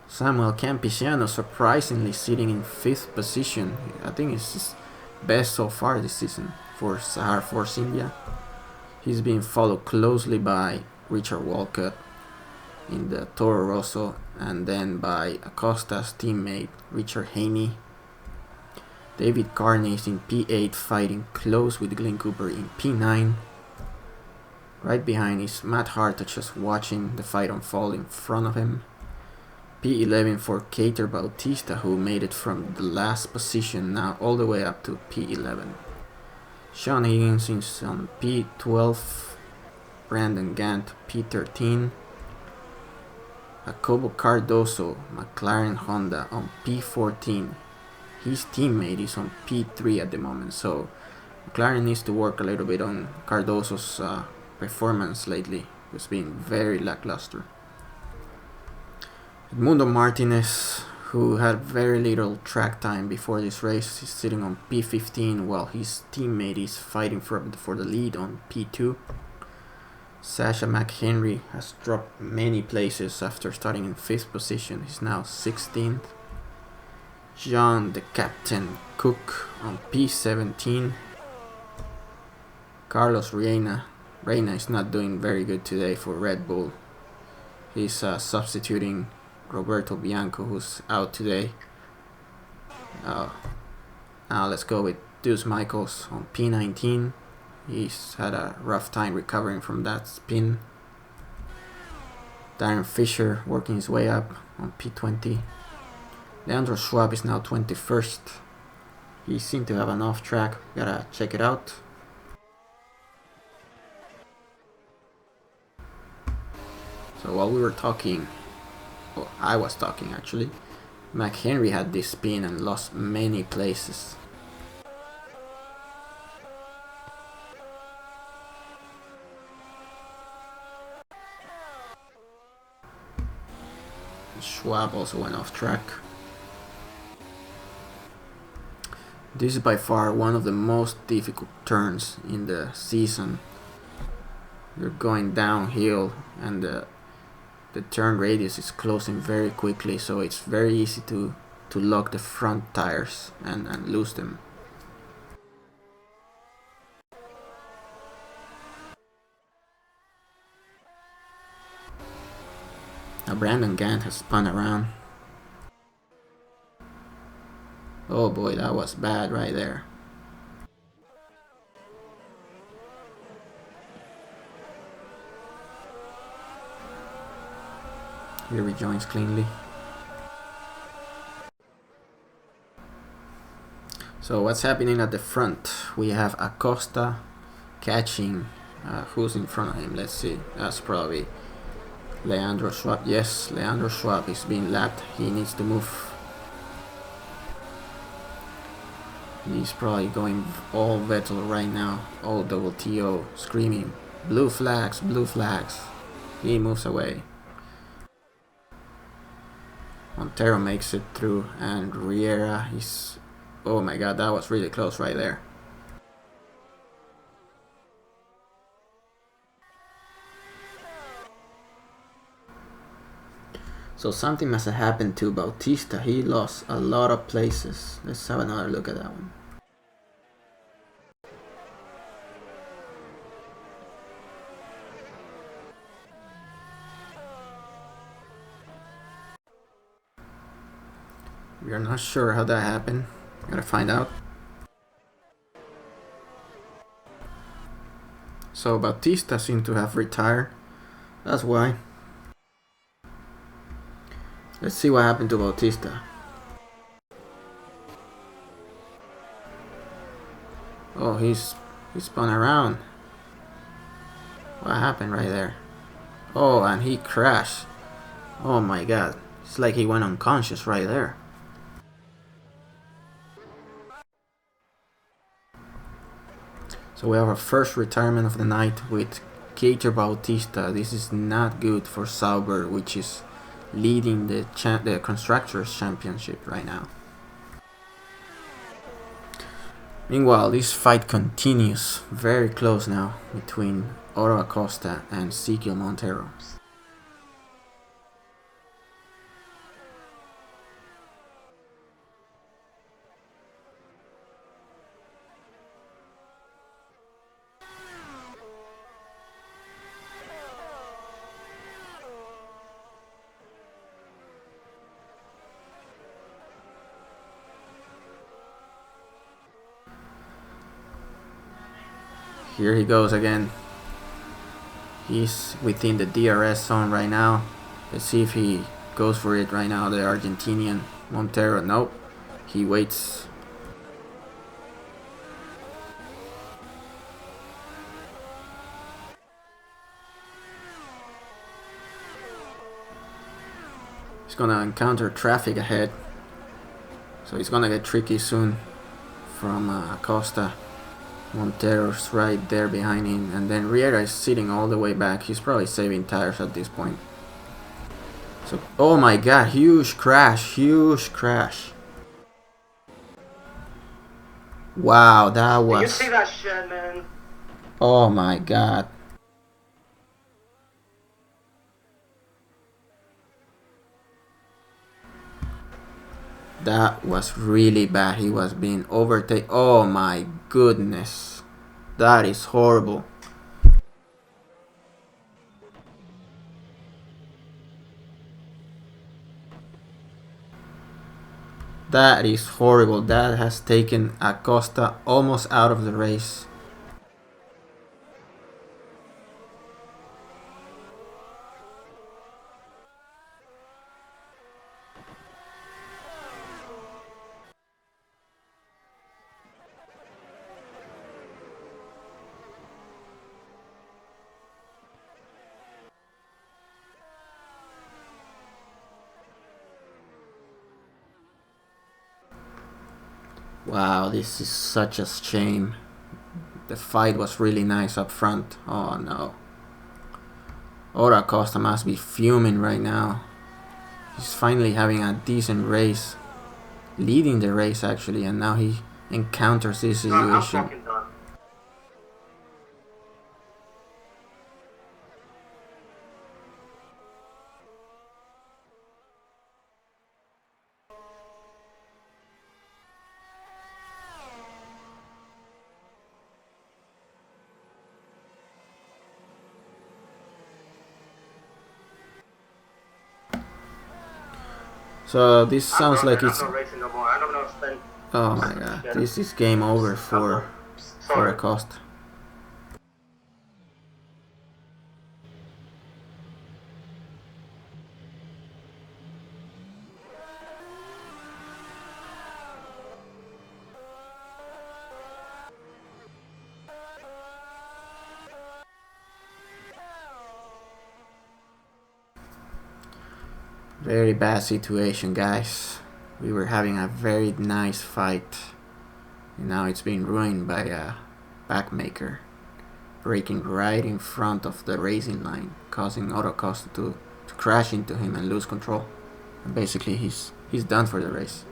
Samuel Campisiano surprisingly sitting in 5th position. I think it's his best so far this season for Sahar Force India. He's being followed closely by Richard Walcott in the Toro Rosso, and then by Acosta's teammate Richard Haney. David Carney is in P8 fighting close with Glenn Cooper in P9. Right behind is Matt Hartog just watching the fight unfold in front of him. P11 for Keiter Bautista, who made it from the last position now all the way up to P11. Sean Higgins is on P12, Brandon Gant P13, Jacobo Cardoso, McLaren Honda on P14. his teammate is on P3 at the moment, so McLaren needs to work a little bit on Cardoso's performance lately. It's been very lackluster. Edmundo Martinez, who had very little track time before this race, is sitting on P15 while his teammate is fighting for the lead on P2. Sasha McHenry has dropped many places after starting in 5th position. He's now 16th. John the Captain Cook on P17. Carlos Reina is not doing very good today for Red Bull. He's substituting Roberto Bianco, who's out today. Now let's go with Deuce Michaels on P19. He's had a rough time recovering from that spin. Darren Fisher working his way up on P20. Leandro Schwab is now 21st. He seemed to have an off track. Gotta check it out. So while we were talking, well, I was talking actually, McHenry had this spin and lost many places. Schwab also went off track. This is by far one of the most difficult turns in the season. You're going downhill and the turn radius is closing very quickly, so it's very easy to lock the front tires and lose them. Now Brandon Gant has spun around. Oh boy, that was bad right there. He rejoins cleanly. So what's happening at the front? We have Acosta catching. Who's in front of him? Let's see. That's probably Leandro Schwab. Yes, Leandro Schwab is being lapped. He needs to move. He's probably going all Vettel right now. All double TO screaming. Blue flags, blue flags. He moves away. Montero makes it through, and Riera is... Oh my god, that was really close right there. So something must have happened to Bautista. He lost a lot of places. Let's have another look at that one. We are not sure how that happened. Gotta find out. So Bautista seemed to have retired. That's why. Let's see what happened to Bautista. Oh, he spun around. What happened right there? Oh, and he crashed. Oh my god. It's like he went unconscious right there. So we have our first retirement of the night with Keiter Bautista. This is not good for Sauber, which is leading the Constructors' Championship right now. Meanwhile, this fight continues, very close now, between Oro Acosta and Ezequiel Montero. Here he goes again. He's within the DRS zone right now. Let's see if he goes for it right now. The Argentinian Montero, nope. He waits. He's gonna encounter traffic ahead. So it's gonna get tricky soon from Acosta. Montero's right there behind him, and then Riera is sitting all the way back. He's probably saving tires at this point. So, oh my god, huge crash, huge crash. Wow, that was... You see that shit, man? Oh my god. That was really bad. He was being overtaken. Oh my goodness. That is horrible. That is horrible. That has taken Acosta almost out of the race. Wow, this is such a shame. The fight was really nice up front. Oh no. Ora Costa must be fuming right now. He's finally having a decent race. Leading the race actually, and now he encounters this situation. So this sounds like it's... Oh my god, this is game over for Acosta. Very bad situation, guys. We were having a very nice fight, and now it's been ruined by a backmaker braking right in front of the racing line, causing Ora Costa to crash into him and lose control. And basically he's done for the race.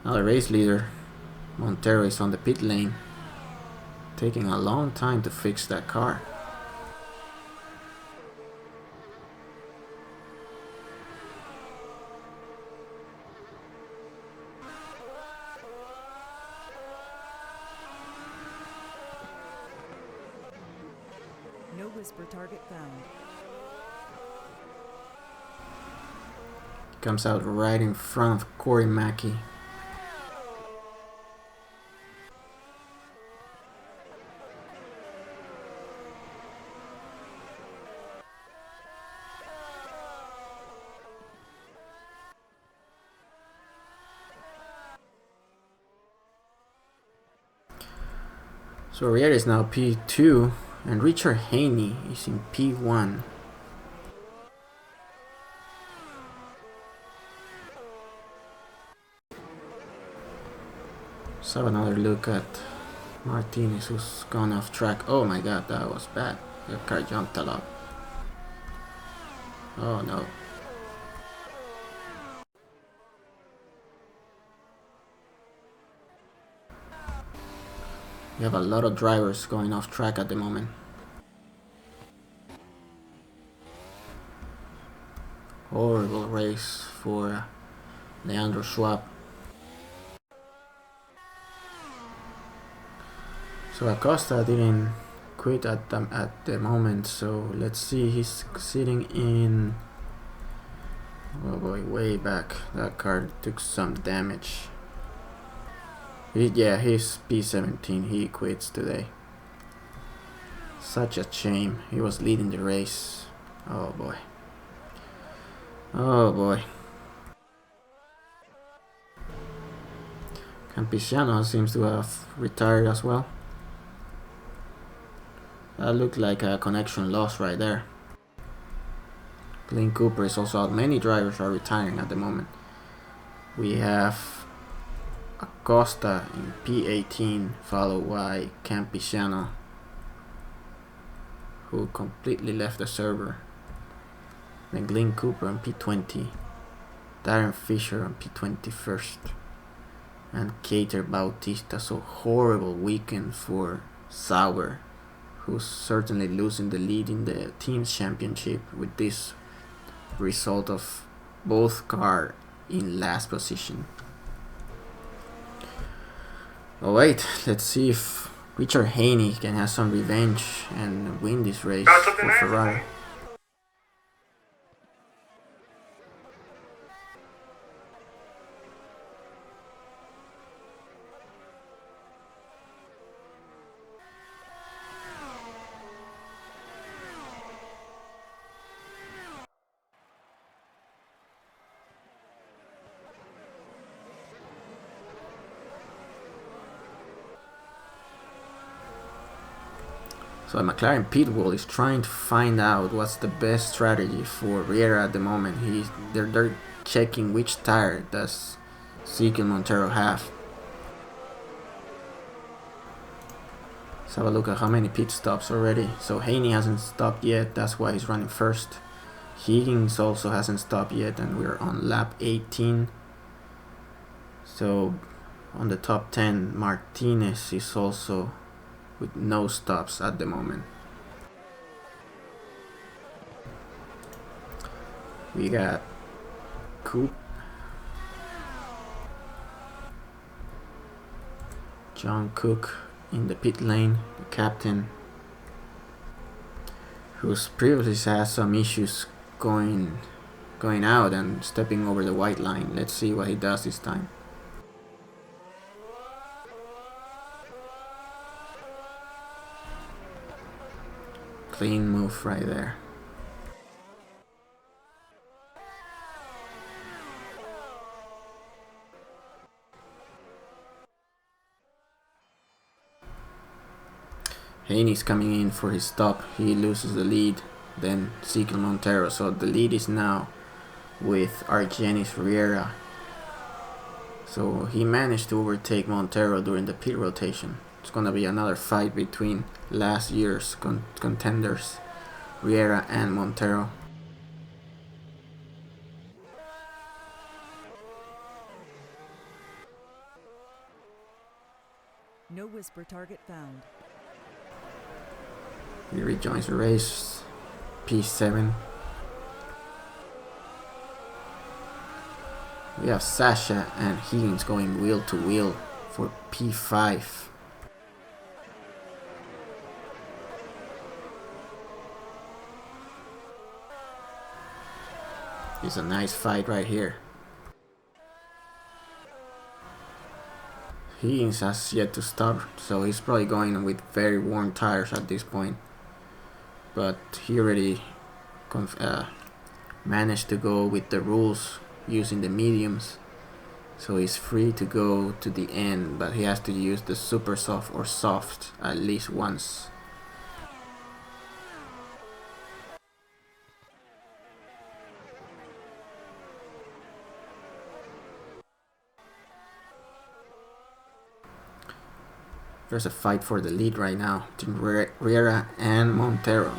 Now the race leader, Montero, is on the pit lane, taking a long time to fix that car. No whisper target found. Comes out right in front of Corey Mackey. So Riera is now P2 and Richard Haney is in P1. Let's have another look at Martinez, who's gone off track. Oh my god, that was bad. The car jumped a lot. Oh no. We have a lot of drivers going off track at the moment. Horrible race for Leandro Schwab. So Acosta didn't quit at the moment, so let's see, he's sitting in... Oh boy, way back. That car took some damage. Yeah, he's P17, he quits today. Such a shame, he was leading the race. Oh boy. Oh boy. Campisiano seems to have retired as well. That looked like a connection loss right there. Glenn Cooper is also out. Many drivers are retiring at the moment. We have Acosta in P18, followed by Campisiano, who completely left the server. Then Glenn Cooper on P20, Darren Fisher on P21st, and Keiter Bautista. So horrible weekend for Sauber, who's certainly losing the lead in the team's championship with this result of both cars in last position. Oh wait, let's see if Richard Haney can have some revenge and win this race for Ferrari. So McLaren pit wall is trying to find out what's the best strategy for Riera at the moment. They're checking which tire does Ezequiel Montero have. Let's have a look at how many pit stops already. So Haney hasn't stopped yet, that's why he's running first. Higgins also hasn't stopped yet, and we're on lap 18. So on the top 10, Martinez is also with no stops at the moment. We got Coop, John Cook in the pit lane, the captain, who's previously had some issues going out and stepping over the white line. Let's see what he does this time. Clean move right there. Haney's coming in for his stop. He loses the lead. Then Ezequiel Montero. So the lead is now with Argenis Riera. So he managed to overtake Montero during the pit rotation. It's gonna be another fight between last year's contenders, Riera and Montero. No whisper target found. He rejoins the race, P7. We have Sasha and Higgins going wheel to wheel for P5. It's a nice fight right here. Higgins has yet to stop, so he's probably going with very worn tires at this point. But he already managed to go with the rules using the mediums, so he's free to go to the end, but he has to use the super soft or soft at least once. There's a fight for the lead right now between Riera and Montero.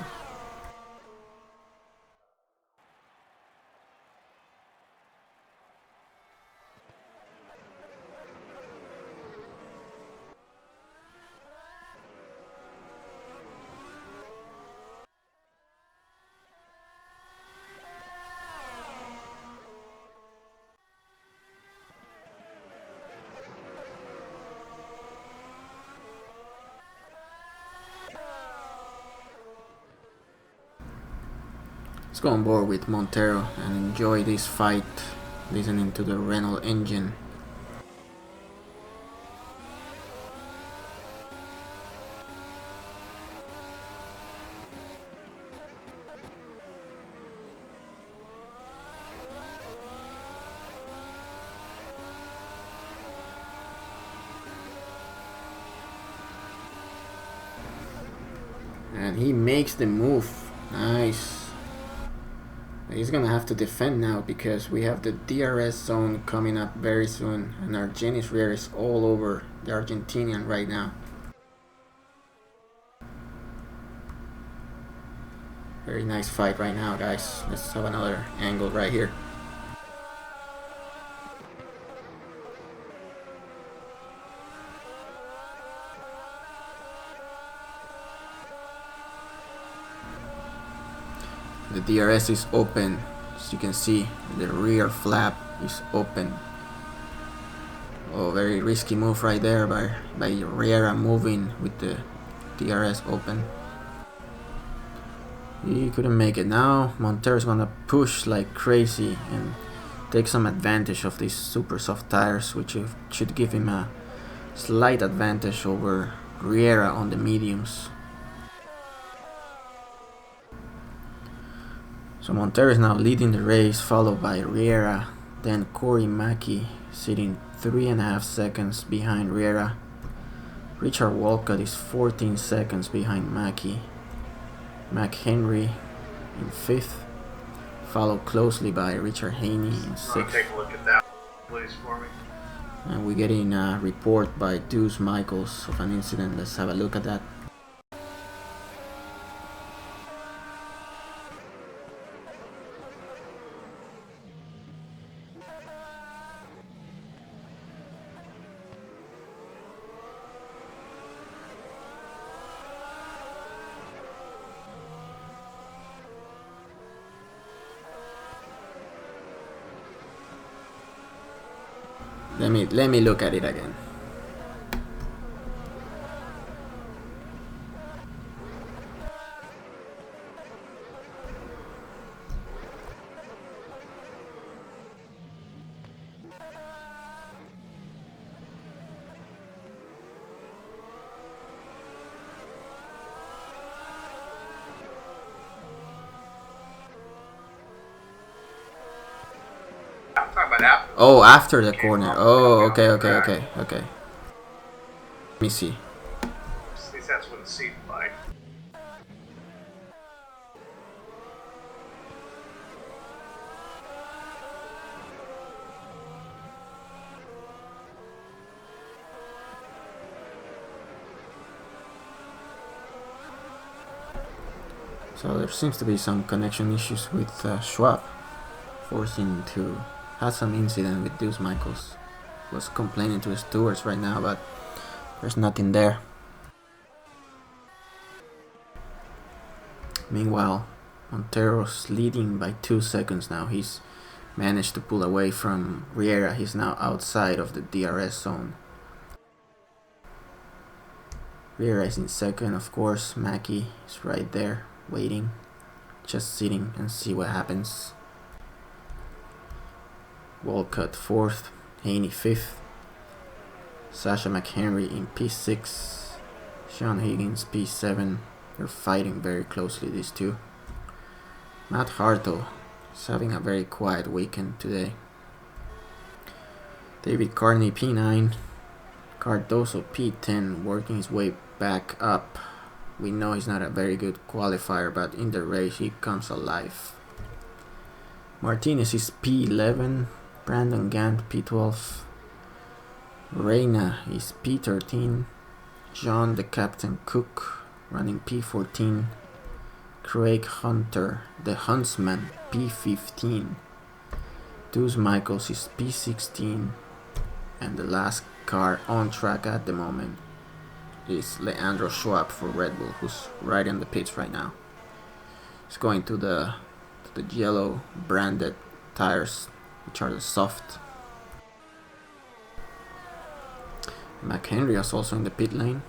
Let's go on board with Montero and enjoy this fight, listening to the Renault engine. And he makes the move. Nice. He's gonna have to defend now because we have the DRS zone coming up very soon, and Argenis rear is all over the Argentinian right now. Very nice fight right now, guys. Let's have another angle right here. The DRS is open, as you can see. The rear flap is open. Oh, very risky move right there by Riera, moving with the DRS open. He couldn't make it. Now Montero's gonna push like crazy and take some advantage of these super soft tires, which should give him a slight advantage over Riera on the mediums. So Montero is now leading the race, followed by Riera, then Corey Mackey sitting 3.5 seconds behind Riera. Richard Walcott is 14 seconds behind Mackey. McHenry in 5th, followed closely by Richard Haney in 6th. Take a look at that, please, for me. And we're getting a report by Deuce Michaels of an incident. Let's have a look at that. Let me look at it again. I'm talking about after. Oh, after the corner. Oh, okay. Let me see. At least that's what it seemed like. So there seems to be some connection issues with Schwab, forcing to have some incident with Deuce Michaels. Was complaining to the stewards right now, but there's nothing there. Meanwhile, Montero's leading by 2 seconds now. He's managed to pull away from Riera. He's now outside of the DRS zone. Riera is in 2nd, of course. Mackey is right there, waiting, just sitting and see what happens. Walcott 4th, Haney 5th, Sasha McHenry in P6, Sean Higgins P7. They're fighting very closely, these two. Matt Hartle is having a very quiet weekend today. David Carney P9, Cardoso P10, working his way back up. We know he's not a very good qualifier, but in the race he comes alive. Martinez is P11, Brandon Gant P12, Reina is P13, John the Captain Cook running P14, Craig Hunter the Huntsman P15, Deuce Michaels is P16, and the last car on track at the moment is Leandro Schwab for Red Bull, who's right in the pits right now. He's going to the yellow branded tires, which are the soft. McHenry is also in the pit lane.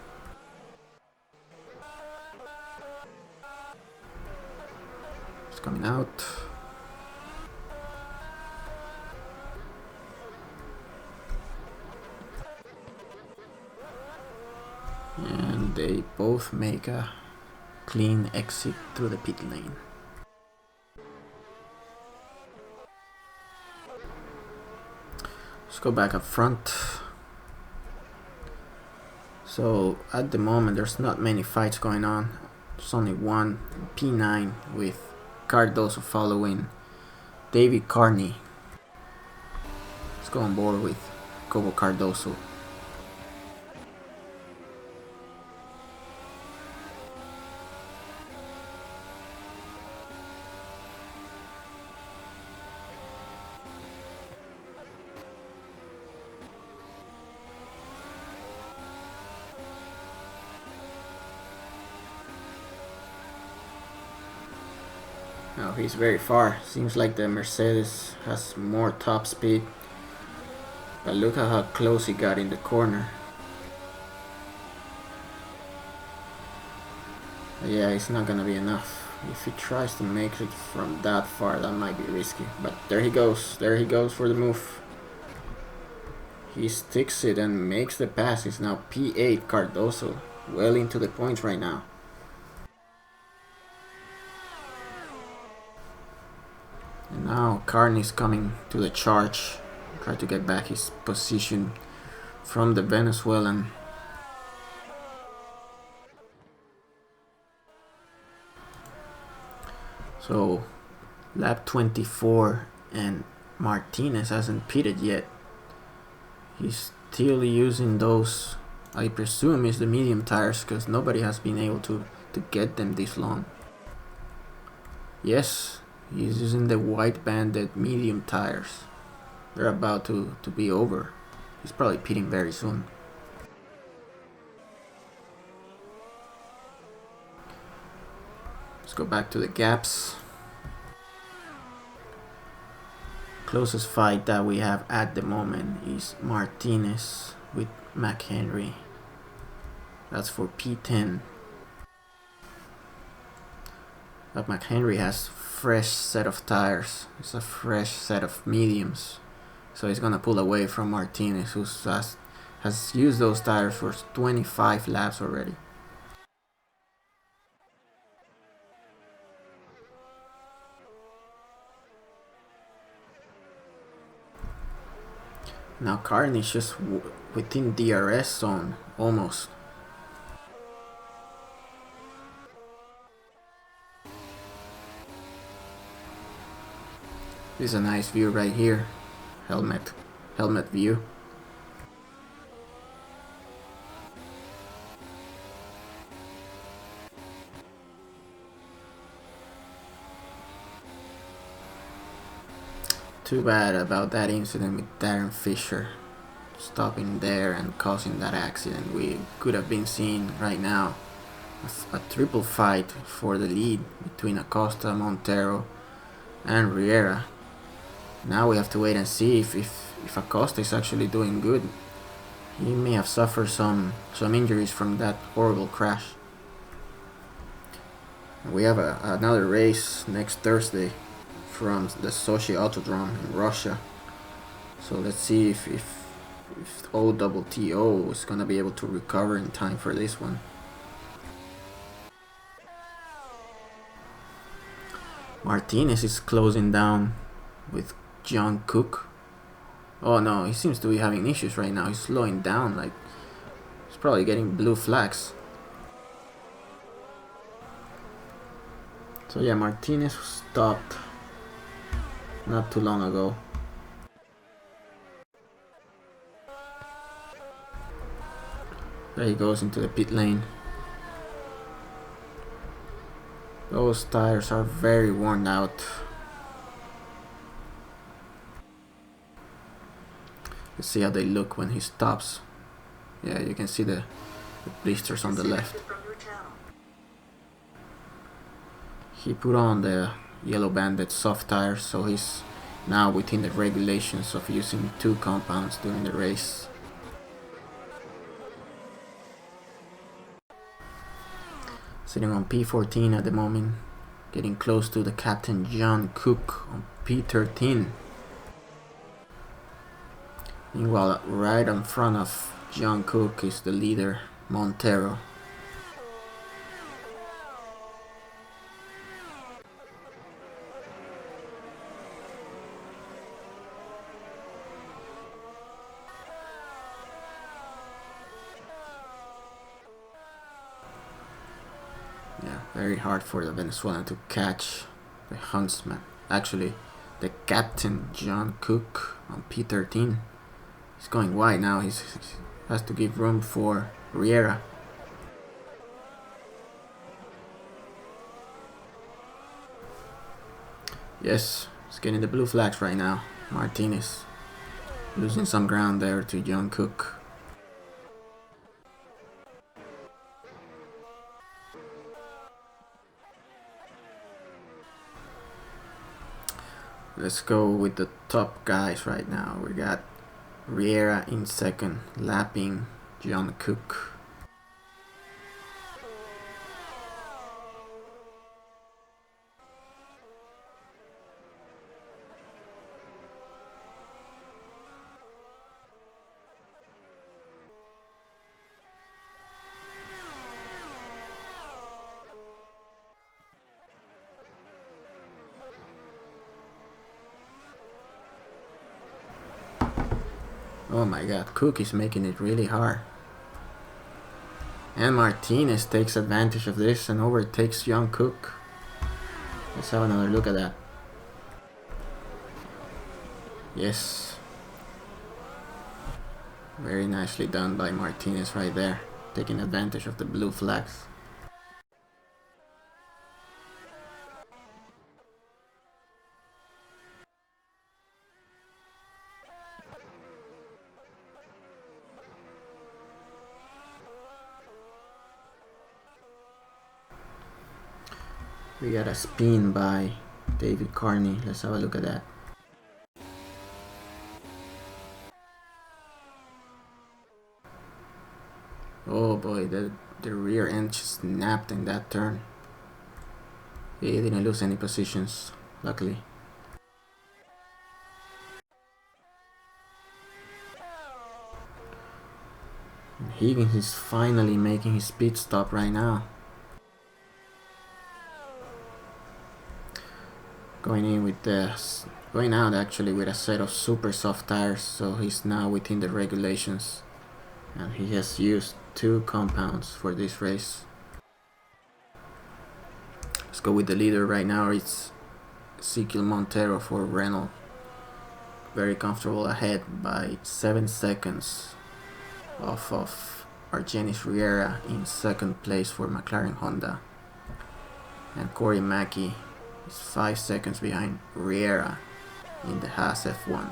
He's coming out. And they both make a clean exit through the pit lane. Let's go back up front. So at the moment there's not many fights going on. There's only one P9 with Cardoso following David Carney. Let's go on board with Cobo Cardoso. Now he's very far. Seems like the Mercedes has more top speed. But look at how close he got in the corner. But yeah, it's not gonna be enough. If he tries to make it from that far, that might be risky. But there he goes. There he goes for the move. He sticks it and makes the pass. It's now P8 Cardoso. Well into the points right now. And now Carney's coming to the charge. Try to get back his position from the Venezuelan. So lap 24 and Martinez hasn't pitted yet. He's still using those, I presume is the medium tires, because nobody has been able to get them this long. Yes, he's using the white banded medium tires. They're about to be over. He's probably pitting very soon. Let's go back to the gaps. Closest fight that we have at the moment is Martinez with McHenry. That's for P10. But McHenry has fresh set of tires. It's a fresh set of mediums. So he's gonna pull away from Martinez, who has used those tires for 25 laps already. Now Carney's just within DRS zone, almost. This is a nice view right here. Helmet view. Too bad about that incident with Darren Fisher stopping there and causing that accident. We could have been seeing right now a triple fight for the lead between Acosta, Montero and Riera. Now we have to wait and see if Acosta is actually doing good. He may have suffered some injuries from that horrible crash. We have another race next Thursday from the Sochi Autodrome in Russia. So let's see if OTTO is gonna be able to recover in time for this one. Martinez is closing down with John Cook. Oh no, he seems to be having issues right now. He's slowing down, like he's probably getting blue flags. So yeah, Martinez stopped not too long ago. There he goes into the pit lane. Those tires are very worn out. Let's see how they look when he stops. Yeah, you can see the blisters on the left. He put on the yellow banded soft tires, so he's now within the regulations of using 2 compounds during the race. Sitting on P14 at the moment, getting close to the captain John Cook on P13. Meanwhile, right in front of John Cook is the leader, Montero. Yeah, very hard for the Venezuelan to catch the huntsman. Actually, the captain, John Cook, on P13. He's going wide now. He has to give room for Riera. Yes, he's getting the blue flags right now. Martinez losing some ground there to John Cook. Let's go with the top guys right now. We got Riera in second, lapping John Cook. Oh my god, Cook is making it really hard. And Martinez takes advantage of this and overtakes John Cook. Let's have another look at that. Yes. Very nicely done by Martinez right there, taking advantage of the blue flags. We got a spin by David Carney. Let's have a look at that. Oh boy, the rear end just snapped in that turn. He didn't lose any positions, luckily. And Higgins is finally making his pit stop right now. Going out actually with a set of super soft tires, so he's now within the regulations, and he has used 2 compounds for this race. Let's go with the leader right now. It's Ezequiel Montero for Renault, very comfortable ahead by 7 seconds off of Argenis Riera in second place for McLaren Honda, and Corey Mackey is 5 seconds behind Riera in the Haas F1.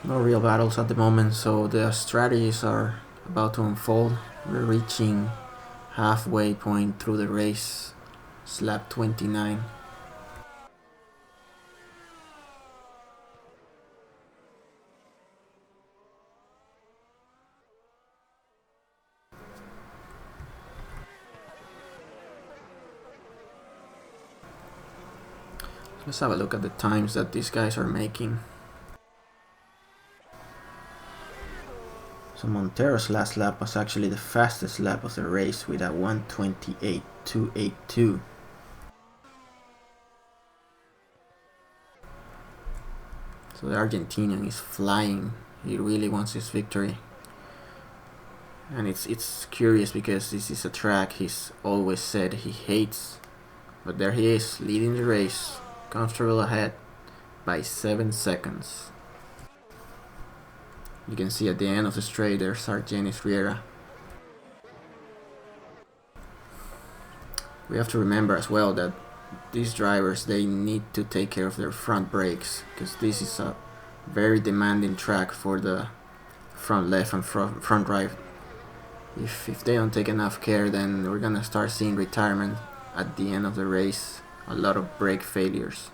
No real battles at the moment, so the strategies are about to unfold. We're reaching halfway point through the race, lap 29. Let's have a look at the times that these guys are making. So Montero's last lap was actually the fastest lap of the race with a 1:28.282. So the Argentinian is flying. He really wants his victory. And it's curious because this is a track he's always said he hates. But there he is, leading the race, comfortable ahead by 7 seconds. You can see at the end of the straight there's Argenis Riera. We have to remember as well that these drivers, they need to take care of their front brakes, because this is a very demanding track for the front left and front right. If they don't take enough care, then we're gonna start seeing retirement at the end of the race. A lot of brake failures.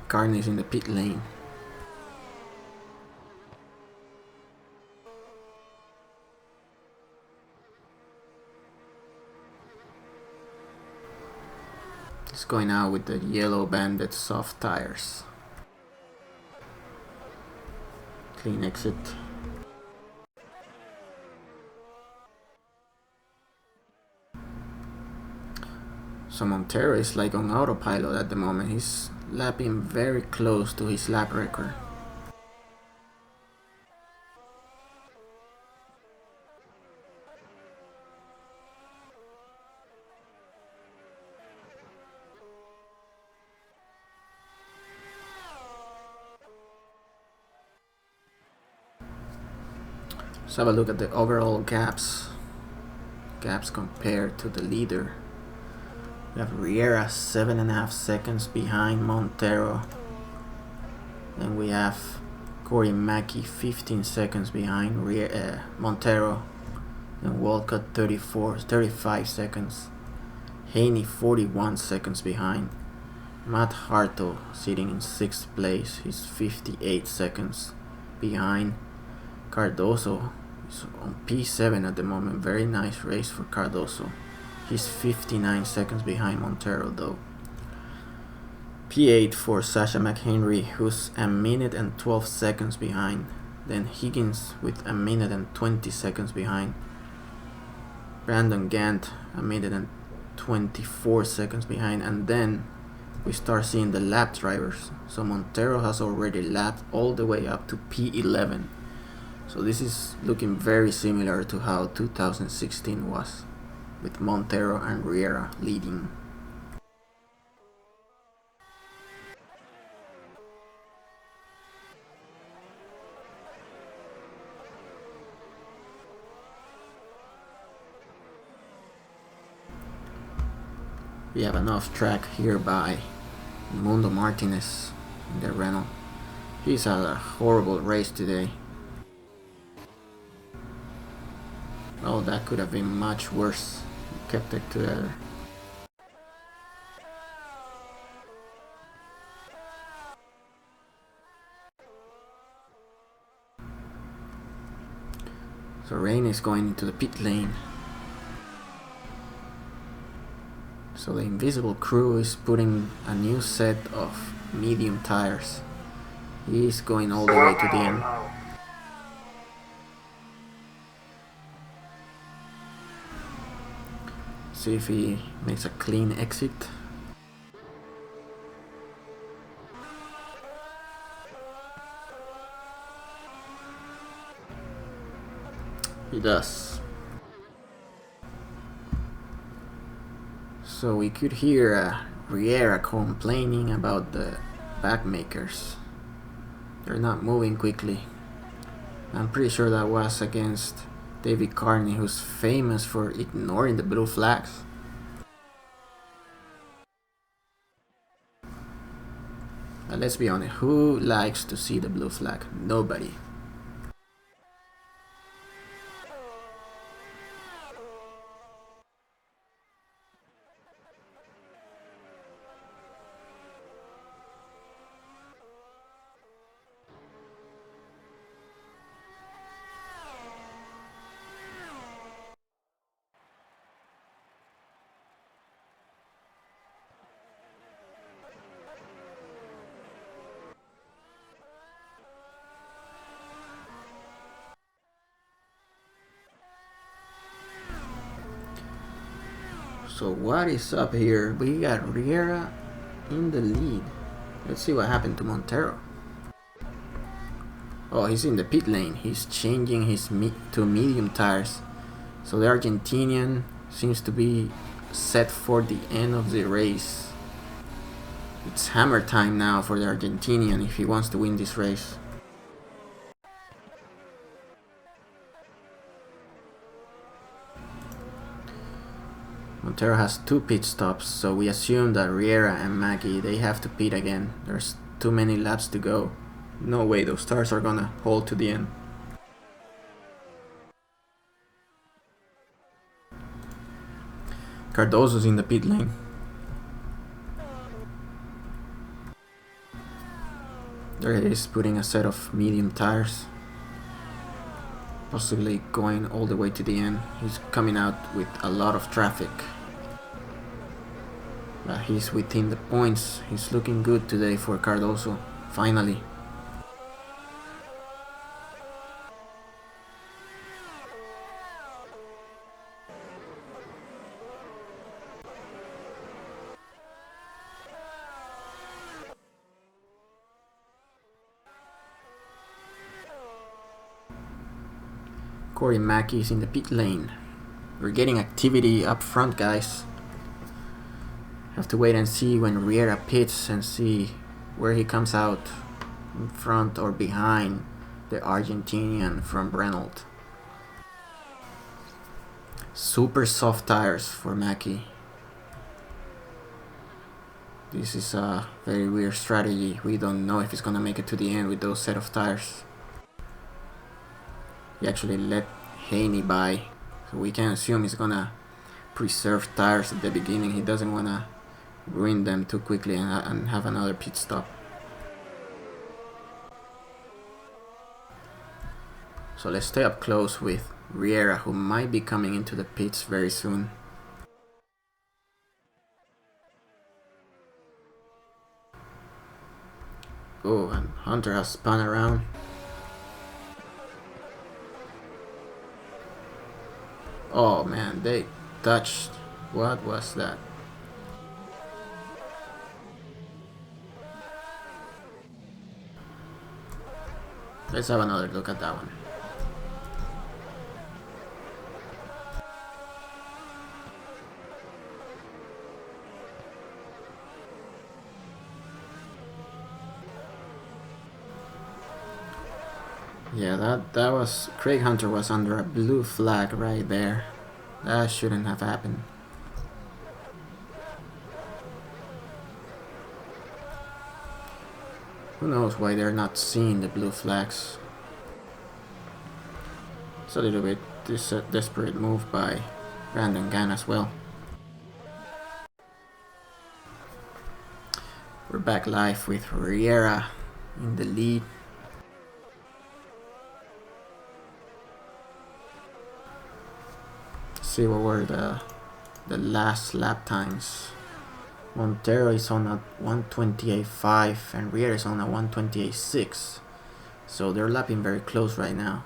Carney's in the pit lane. He's going out with the yellow banded soft tires. Clean exit. So Montero is like on autopilot at the moment. He's lapping very close to his lap record. Let's have a look at the overall gaps compared to the leader. We have Riera 7.5 seconds behind Montero. Then we have Corey Mackey 15 seconds behind Montero. And Walcott 35 seconds. Haney 41 seconds behind. Matt Hartle sitting in 6th place. He's 58 seconds behind. Cardoso is on P7 at the moment. Very nice race for Cardoso. He's 59 seconds behind Montero though. P8 for Sasha McHenry, who's a minute and 12 seconds behind. Then Higgins with a minute and 20 seconds behind. Brandon Gant a minute and 24 seconds behind. And then we start seeing the lap drivers. So Montero has already lapped all the way up to P11. So this is looking very similar to how 2016 was, with Montero and Riera leading. We have an off track here by Mundo Martinez in the Renault. He's had a horrible race today. Oh, that could have been much worse. He kept it together. So Rain is going into the pit lane. So the Invisible Crew is putting a new set of medium tires. He's going all the way to the end. See if he makes a clean exit. He does. So we could hear Riera complaining about the backmakers. They're not moving quickly. I'm pretty sure that was against David Carney, who's famous for ignoring the blue flags. But let's be honest, who likes to see the blue flag? Nobody. So what is up here? We got Riera in the lead. Let's see what happened to Montero. Oh, he's in the pit lane. He's changing his to medium tires. So the Argentinian seems to be set for the end of the race. It's hammer time now for the Argentinian if he wants to win this race. Montero has 2 pit stops, so we assume that Riera and Maggie, they have to pit again. There's too many laps to go. No way those tires are gonna hold to the end. Cardoso's in the pit lane. There he is, putting a set of medium tires. Possibly going all the way to the end. He's coming out with a lot of traffic. But he's within the points. He's looking good today for Cardoso, finally. Corey Mackey is in the pit lane. We're getting activity up front, guys. Have to wait and see when Riera pits and see where he comes out, in front or behind the Argentinian from Renault. Super soft tires for Mackey. This is a very weird strategy. We don't know if he's gonna make it to the end with those set of tires. He actually let Haney by, so we can assume he's gonna preserve tires at the beginning. He doesn't wanna ruin them too quickly and have another pit stop. So let's stay up close with Riera, who might be coming into the pits very soon. Oh, and Hunter has spun around. Oh man, they touched. What was that? Let's have another look at that one. Yeah, that was... Craig Hunter was under a blue flag right there. That shouldn't have happened. Who knows why they're not seeing the blue flags. It's a little bit desperate move by Brandon Gann as well. We're back live with Riera in the lead. See what were the last lap times. Montero is on a 128.5 and Riera is on a 128.6, so they're lapping very close right now.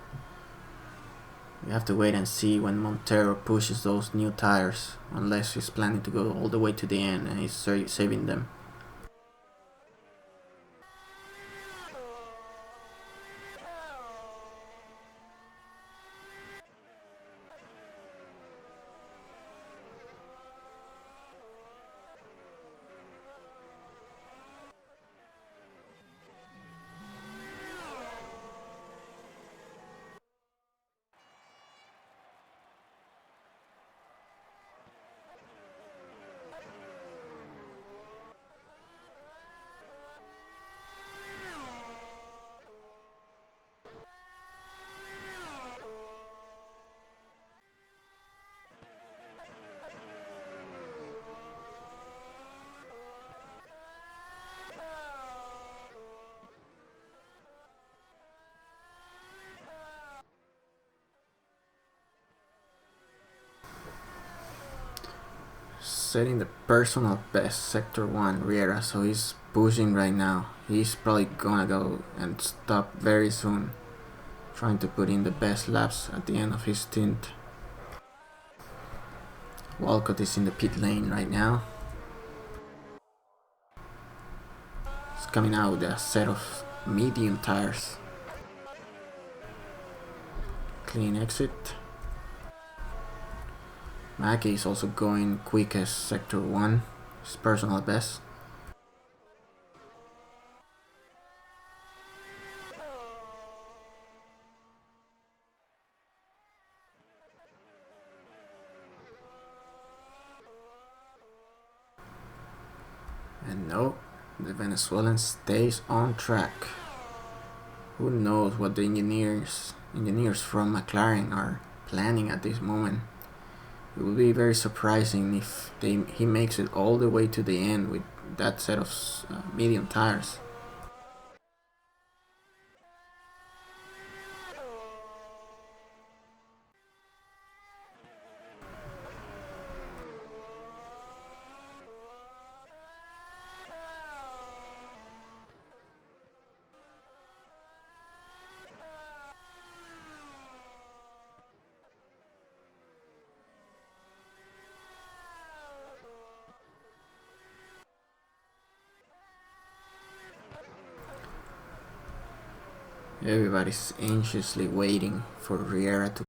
We have to wait and see when Montero pushes those new tires, unless he's planning to go all the way to the end and he's saving them. Setting the personal best, sector 1, Riera, so he's pushing right now. He's probably gonna go and stop very soon, trying to put in the best laps at the end of his stint. Walcott is in the pit lane right now. He's coming out with a set of medium tires. Clean exit. Mackey is also going quickest, sector 1, his personal best. And no, the Venezuelan stays on track. Who knows what the engineers from McLaren are planning at this moment. It will be very surprising if he makes it all the way to the end with that set of medium tires. Everybody's anxiously waiting for Riera to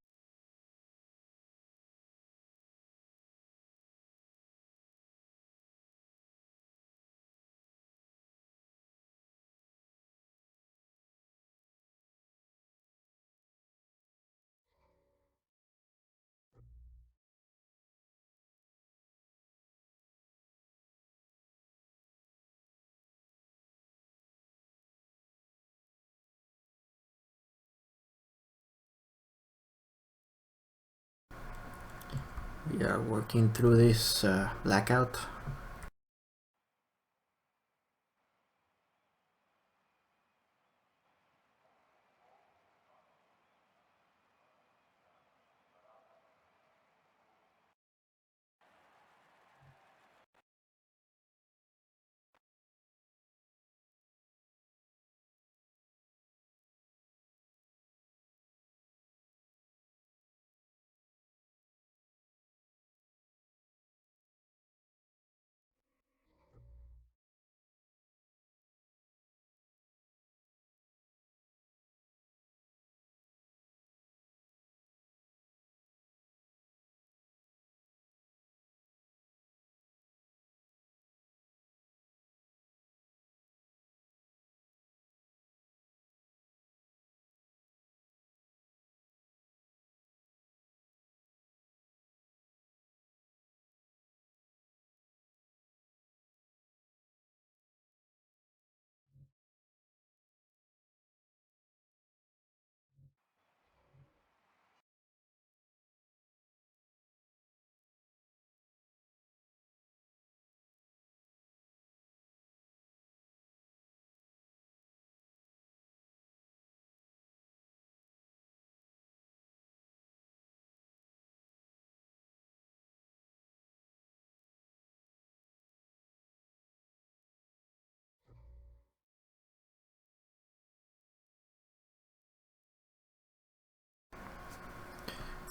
We are working through this blackout.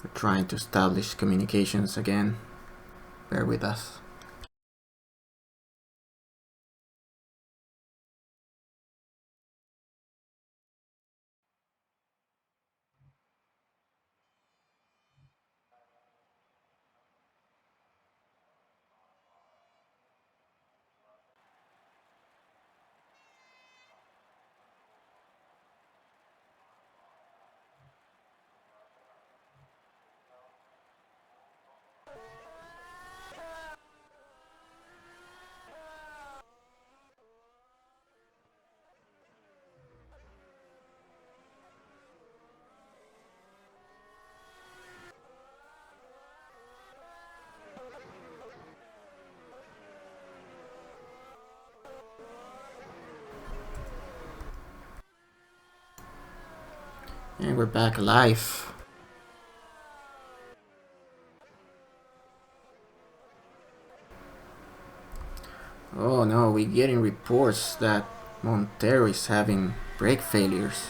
We're trying to establish communications again. Bear with us. And we're back alive. Oh no, we're getting reports that Montero is having brake failures.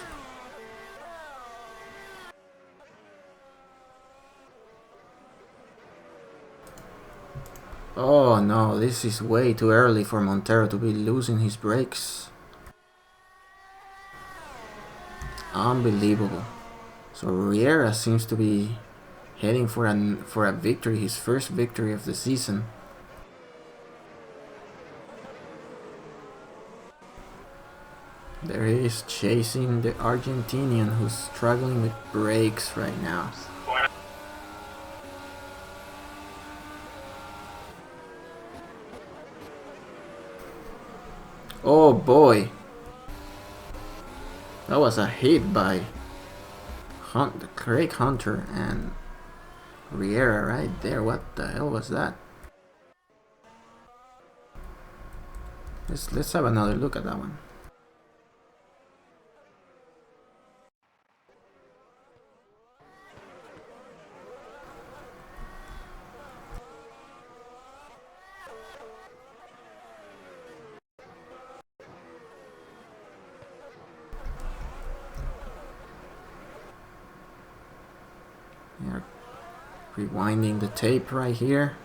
Oh no, this is way too early for Montero to be losing his brakes. Unbelievable. So Riera seems to be heading for a victory, his first victory of the season. There he is chasing the Argentinian who's struggling with brakes right now. Oh boy, that was a hit by Craig Hunter and Riera right there. What the hell was that? Let's have another look at that one. Yeah, rewinding the tape right here.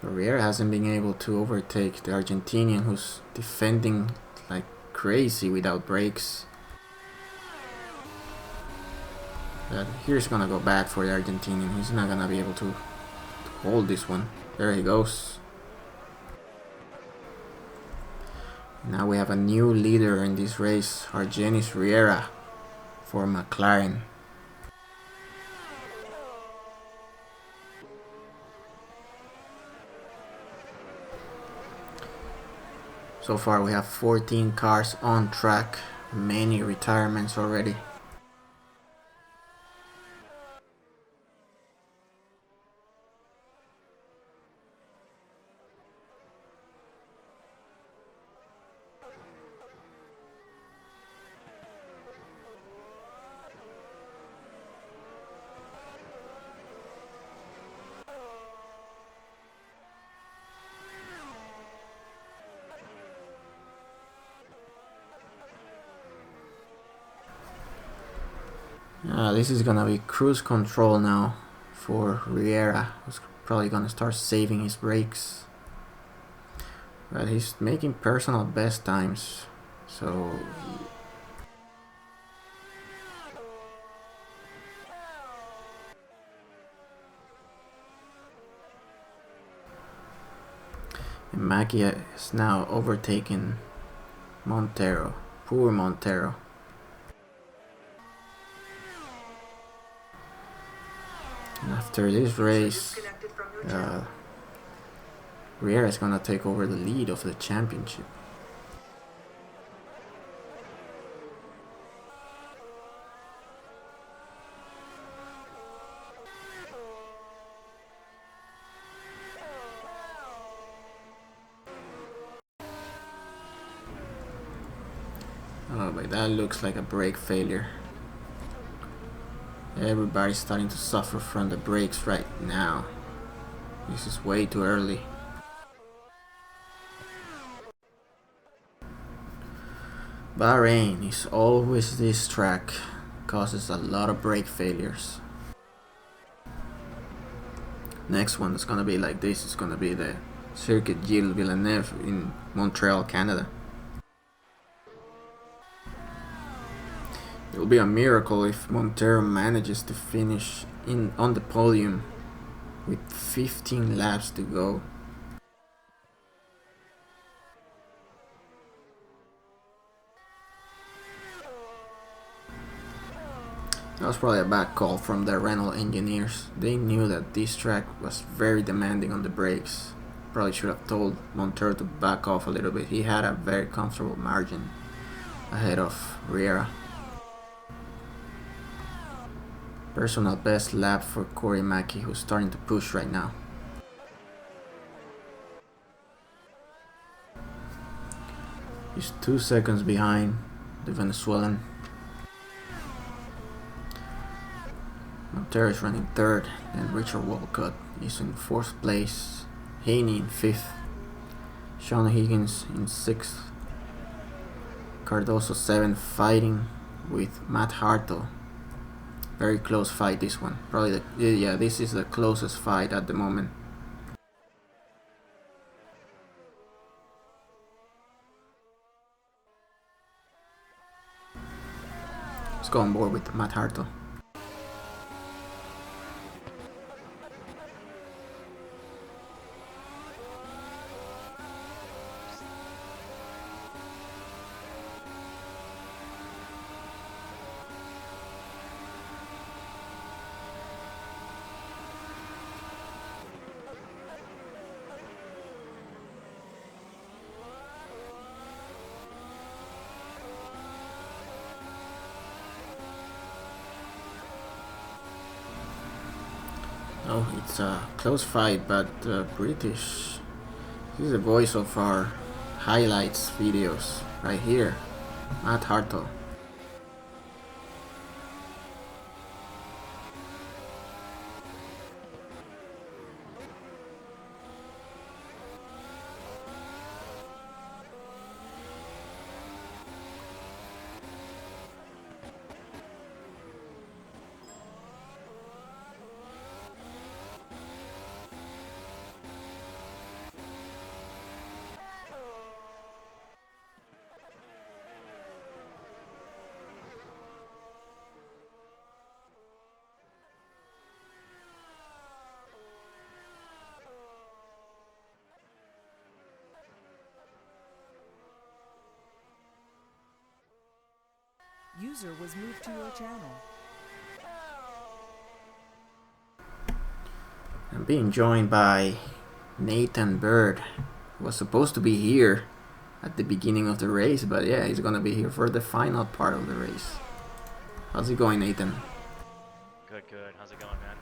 So Riera hasn't been able to overtake the Argentinian who's defending like crazy without brakes. But here's gonna go bad for the Argentinian. He's not gonna be able to hold this one. There he goes. Now we have a new leader in this race, Argenis Riera for McLaren. So far we have 14 cars on track, many retirements already. This is gonna be cruise control now for Riera, who's probably gonna start saving his brakes. But he's making personal best times, so and Mackie is now overtaken Montero. Poor Montero. After this race, Riera is gonna take over the lead of the championship. Oh, but that looks like a brake failure. Everybody's starting to suffer from the brakes right now. This is way too early. Bahrain is always this track, causes a lot of brake failures. Next one is gonna be like this. It's gonna be the Circuit Gilles Villeneuve in Montreal, Canada. It will be a miracle if Montero manages to finish on the podium with 15 laps to go. That was probably a bad call from the Renault engineers. They knew that this track was very demanding on the brakes. Probably should have told Montero to back off a little bit. He had a very comfortable margin ahead of Riera. Personal best lap for Corey Mackie, who's starting to push right now. He's 2 seconds behind the Venezuelan. Montero is running third, and Richard Walcott is in 4th place, Haney in 5th, Sean Higgins in 6th, Cardoso 7th, fighting with Matt Hartle. Very close fight, this one. Probably this is the closest fight at the moment. Let's go on board with Matt Hartle. Oh, it's a close fight, but British. This is the voice of our highlights videos right here, Matt Hartle. User was moved to your channel. I'm being joined by Nathan Bird, who was supposed to be here at the beginning of the race, but yeah, he's gonna be here for the final part of the race. How's it going, Nathan? Good, good. How's it going, man?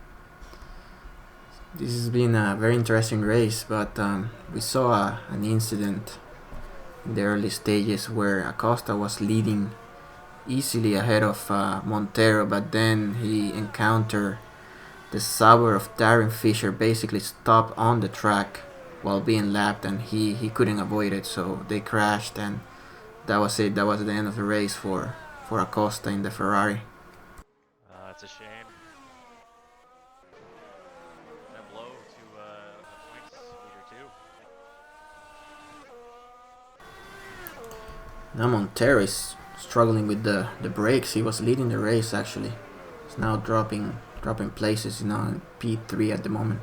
This has been a very interesting race, but we saw an incident in the early stages where Acosta was leading easily ahead of Montero, but then he encountered the Sauber of Darren Fisher, basically stopped on the track while being lapped, and he couldn't avoid it, so they crashed, and that was it. That was the end of the race for Acosta in the Ferrari. That's a shame. And a blow to the points leader too. Now Montero is struggling with the brakes. He was leading the race actually. He's now dropping places. He's now in P3 at the moment.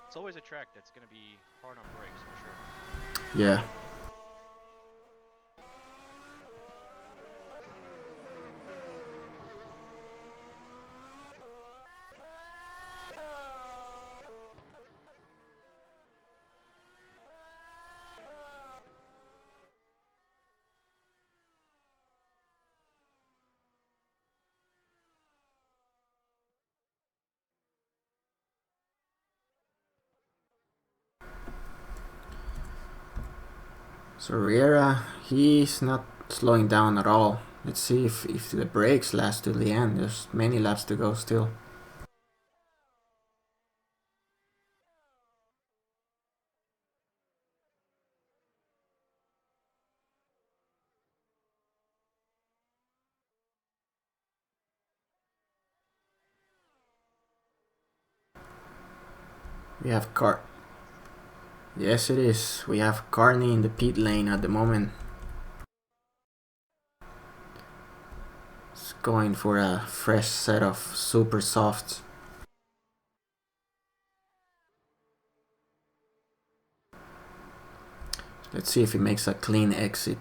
It's always a track that's going to be hard on brakes for sure. Yeah. So Riera, he's not slowing down at all. Let's see if the brakes last to the end. There's many laps to go still. We have Yes, it is. We have Carney in the pit lane at the moment. It's going for a fresh set of super softs. Let's see if he makes a clean exit.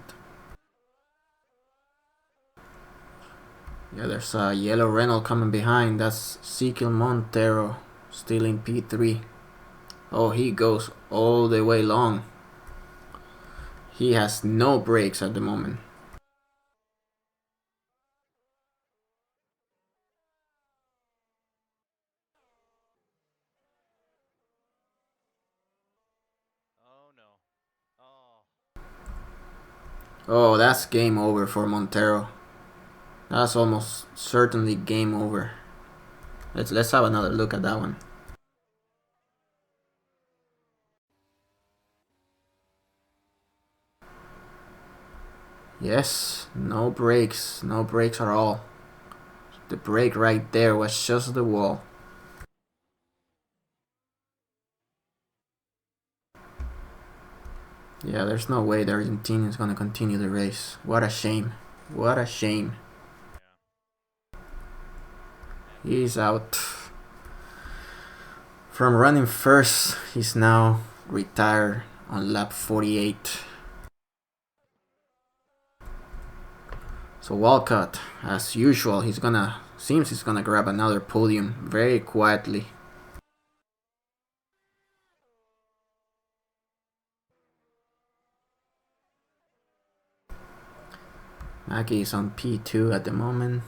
Yeah, there's a yellow Renault coming behind. That's Ezequiel Montero, still in P3. Oh, he goes all the way long. He has no brakes at the moment. Oh no. Oh. Oh, that's game over for Montero. That's almost certainly game over. Let's have another look at that one. Yes, no brakes at all. The brake right there was just the wall. Yeah, there's no way the Argentinian is gonna continue the race. What a shame. What a shame. Yeah. He's out. From running first, he's now retired on lap 48. So Walcott, as usual, seems he's gonna grab another podium very quietly. Mackie is on P2 at the moment.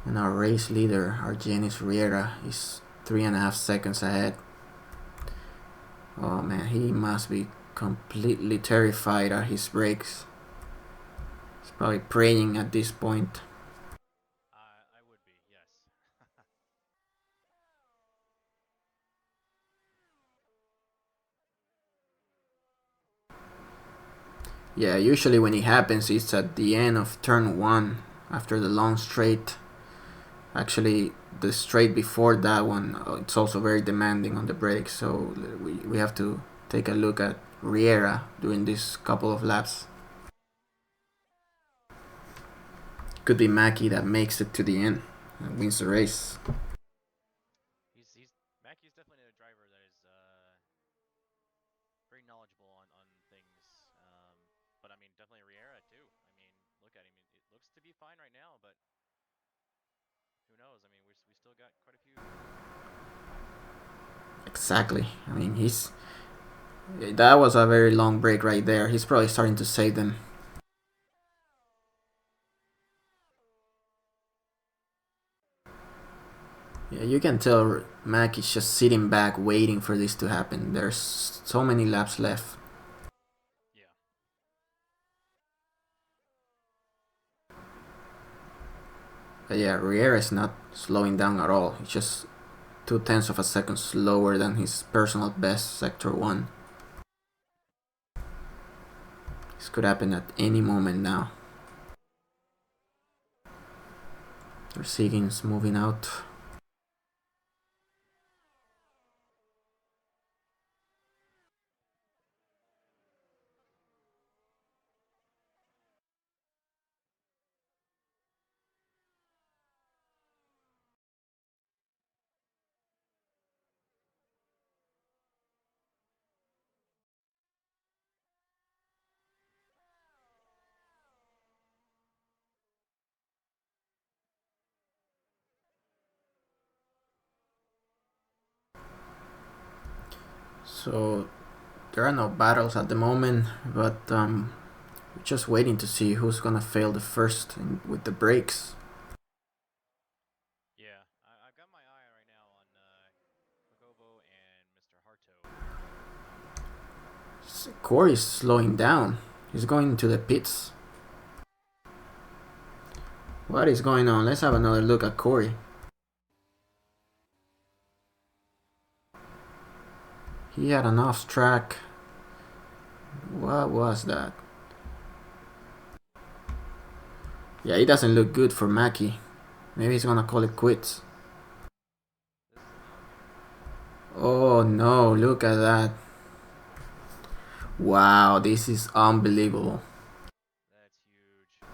And our race leader, Argenis Riera, is 3.5 seconds ahead. Oh man, he must be completely terrified at his brakes. He's probably praying at this point. I would be, yes. Yeah, usually when it happens, it's at the end of turn 1 after the long straight. Actually, the straight before that one, it's also very demanding on the brakes, so we have to take a look at Riera during this couple of laps. Could be Mackie that makes it to the end and wins the race. Mackey's definitely a driver that is very knowledgeable on things. But I mean, definitely Riera too. I mean, look at him. It looks to be fine right now, but who knows? I mean, we still got quite a few Exactly. I mean, that was a very long break right there. He's probably starting to save them. Yeah, you can tell Mac is just sitting back waiting for this to happen. There's so many laps left. Yeah. But yeah, Riera is not slowing down at all. He's just 0.2 of a second slower than his personal best, Sector 1. This could happen at any moment now. Versiggen's moving out. So there are no battles at the moment, but we're just waiting to see who's gonna fail the first with the brakes. Yeah. I've got my eye right now on Magobo and Mr. Harto. Corey's slowing down. He's going to the pits. What is going on? Let's have another look at Corey. He had an off track. What was that? Yeah, it doesn't look good for Mackie. Maybe he's gonna call it quits. Oh no, look at that. Wow, this is unbelievable. That's huge.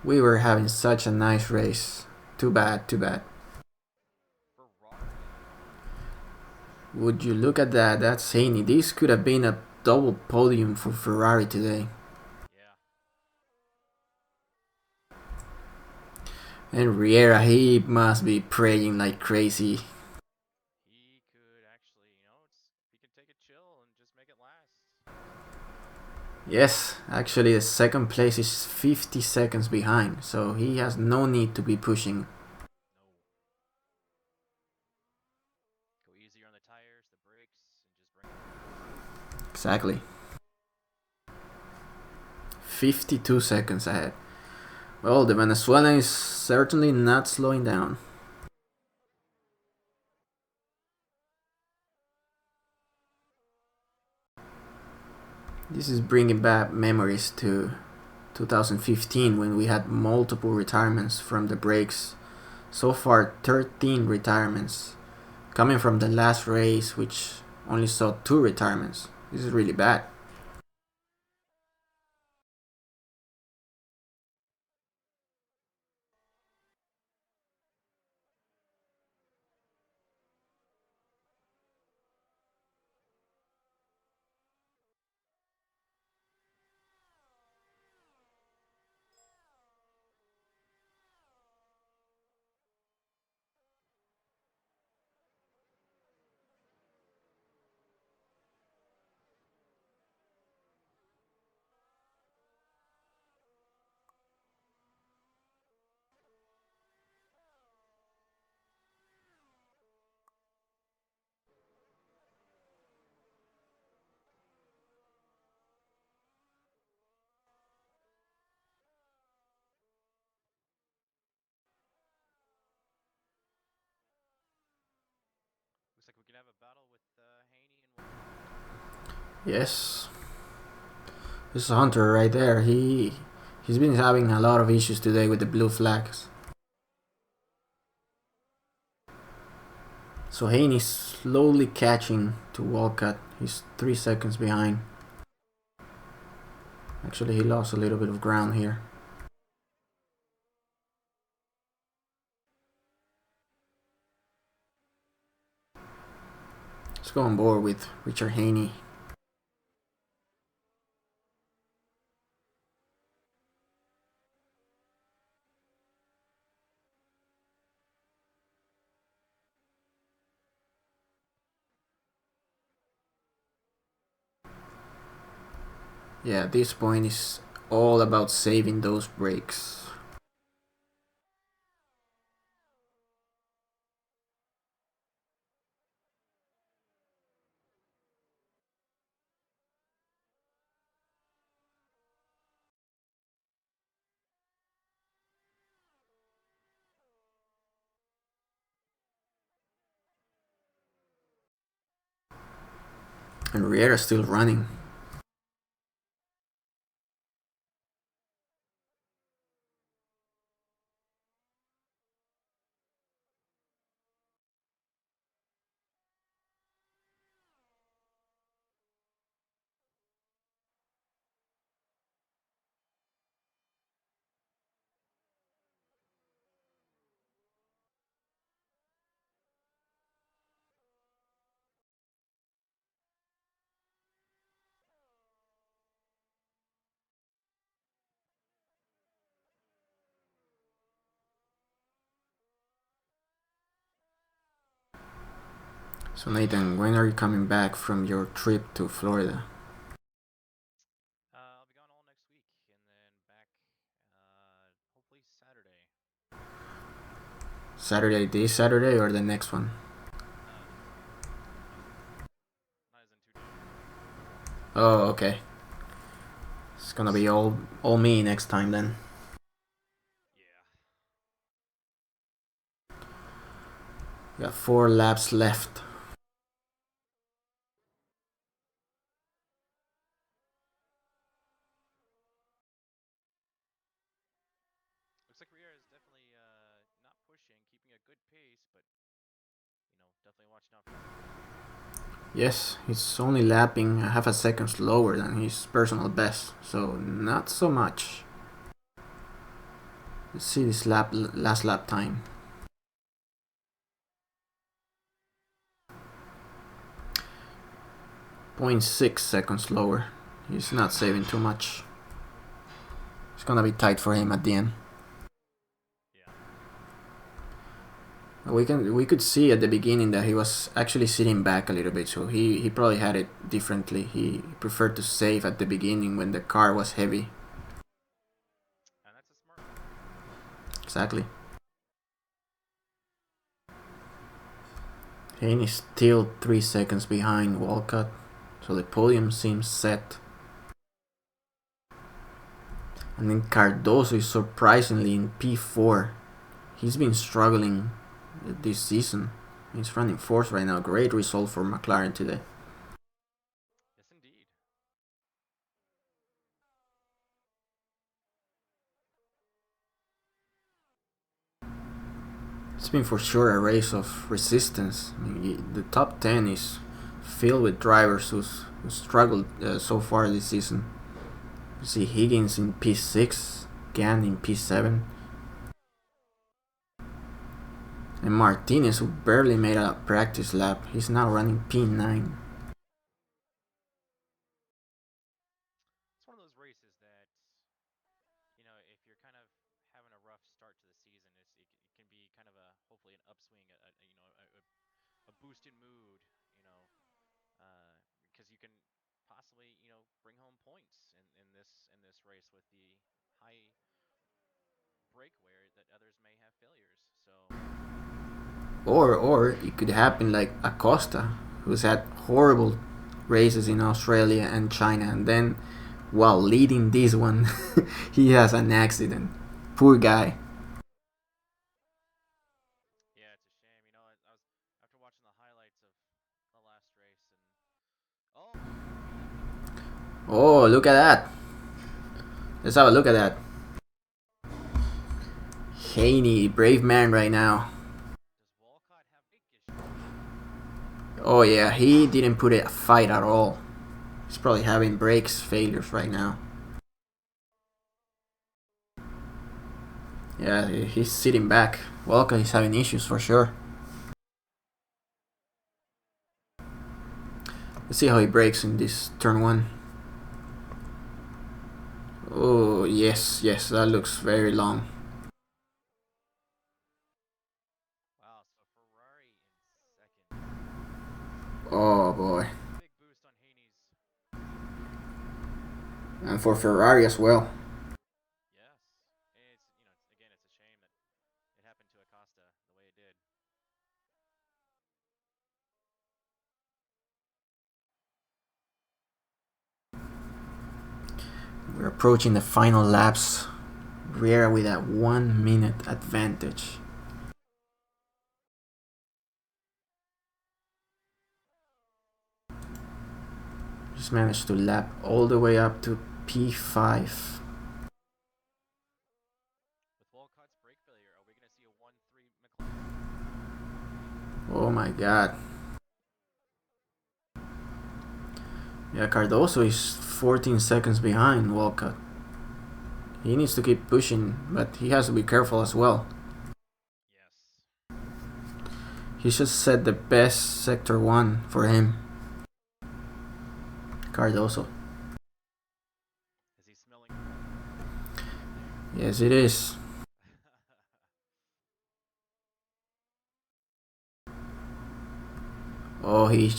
We were having such a nice race. Too bad, too bad. Ferrari. Would you look at that? That's Haney. This could have been a double podium for Ferrari today. Yeah. And Riera, he must be praying like crazy. He could actually, he could take a chill and just make it last. Yes, actually the second place is 50 seconds behind, so he has no need to be pushing. No. Go easier on the tires, the brakes, and just bring it. Exactly. 52 seconds ahead. Well, the Venezuelan is certainly not slowing down. This is bringing back memories to 2015 when we had multiple retirements from the brakes. So far, 13 retirements. Coming from the last race, which only saw 2 retirements. This is really bad. Looks like we can have a battle with Haney and. Yes. This is Hunter right there. He's been having a lot of issues today with the blue flags. So Haney's slowly catching to Walcott. He's 3 seconds behind. Actually, he lost a little bit of ground here. Let's go on board with Richard Haney. Yeah, this point is all about saving those brakes. And Riera's still running. So Nathan, when are you coming back from your trip to Florida? I'll be gone all next week, and then back hopefully Saturday. Saturday, this Saturday or the next one? Not as in 2 days. Oh, okay. It's gonna be all me next time then. Yeah. We got 4 laps left. Looks like Riera is definitely not pushing, keeping a good pace, but definitely watching out for that. Yes, he's only lapping a half a second slower than his personal best, so not so much. Let's see this last lap time. 0.6 seconds lower. He's not saving too much. It's gonna be tight for him at the end. Yeah. We could see at the beginning that he was actually sitting back a little bit, so he probably had it differently. He preferred to save at the beginning when the car was heavy. And that's a smart move. Exactly. Haney's still 3 seconds behind Walcott, so the podium seems set. And then Cardoso is surprisingly in P4. He's been struggling this season. He's running 4th right now. Great result for McLaren today. Yes, indeed. It's been for sure a race of resistance. I mean, the top 10 is filled with drivers who struggled so far this season. You see Higgins in P6, Gann in P7, and Martinez, who barely made a practice lap, he's now running P9. It's one of those races that, if you're kind of having a rough start to the season, it can be kind of hopefully an upswing, a boost in mood, because you can possibly, bring home points in this race with the high break wear that others may have failures. So Or it could happen like Acosta, who's had horrible races in Australia and China, and then while leading this one, he has an accident. Poor guy. yeah, it's a shame. I was after watching the highlights of the last race, and oh, Oh, look at that. Let's have a look at that. Haney, brave man right now. does Walcott have big issues? Oh yeah, he didn't put it a fight at all. He's probably having brakes failures right now. Yeah, he's sitting back. Walker is having issues for sure. Let's see how he brakes in this turn 1. Oh, yes, that looks very long. Wow, so Ferrari in second. Oh boy. Big boost on Haney's. And for Ferrari as well. Yes, and it's again it's a shame that it happened to Acosta the way it did. We're approaching the final laps. Riera with a 1 minute advantage. Just managed to lap all the way up to P5. With Walcott's brake failure, are we going to see a 1-3 McLaren? Oh my god. Yeah, Cardoso is 14 seconds behind Walcott. He needs to keep pushing, but he has to be careful as well. Yes. He should set the best sector 1 for him. Cardoso. Is he smelling blood? Yes, it is. Oh, he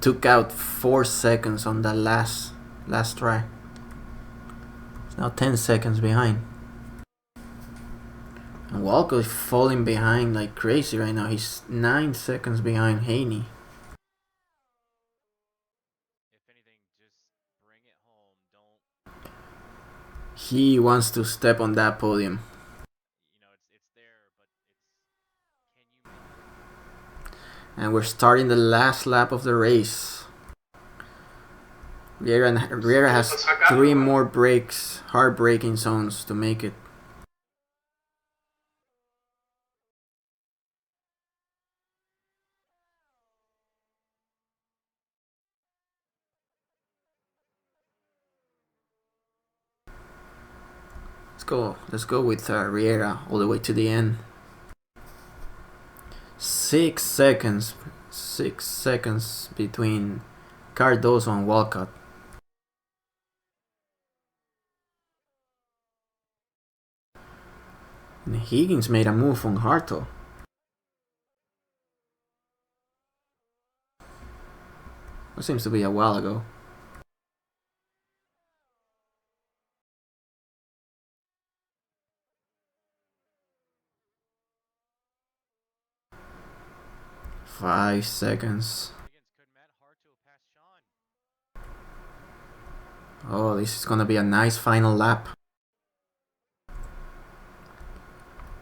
took out 4 seconds on that last try. He's now 10 seconds behind. And Walcott is falling behind like crazy right now. He's 9 seconds behind Haney. If anything, just bring it home. Don't. He wants to step on that podium. It's there, but can you make it? And we're starting the last lap of the race. Riera has 3 more breaks, hard braking zones to make it. Let's go with Riera all the way to the end. 6 seconds between Cardoso and Walcott. And Higgins made a move on Harto. That seems to be a while ago. Five seconds. Could Matt Harto pass Sean? Oh, this is gonna be a nice final lap.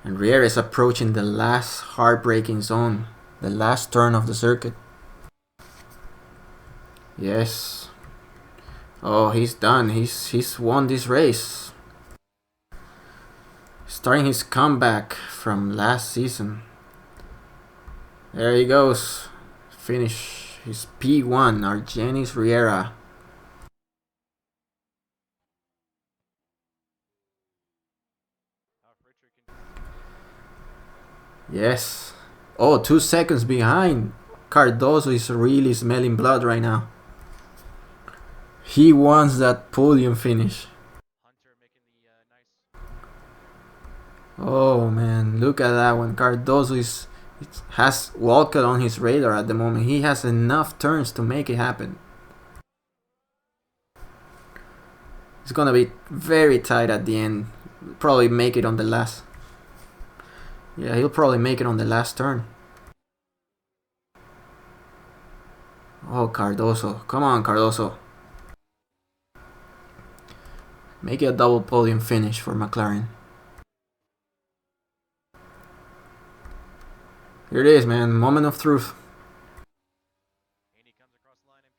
And Riera is approaching the last hard-braking zone, the last turn of the circuit. Yes. Oh, he's done. He's won this race. Starting his comeback from last season. There he goes. Finish his P1, Argenis Riera. Yes. Oh, 2 seconds behind. Cardoso is really smelling blood right now. He wants that podium finish. Hunter making the nice. Oh man, look at that one. Cardoso has Walcott on his radar at the moment. He has enough turns to make it happen. It's gonna be very tight at the end. Probably make it on the last. Yeah, he'll probably make it on the last turn. Oh, Cardoso. Come on, Cardoso. Make it a double podium finish for McLaren. Here it is, man. Moment of truth. Haney comes across the line in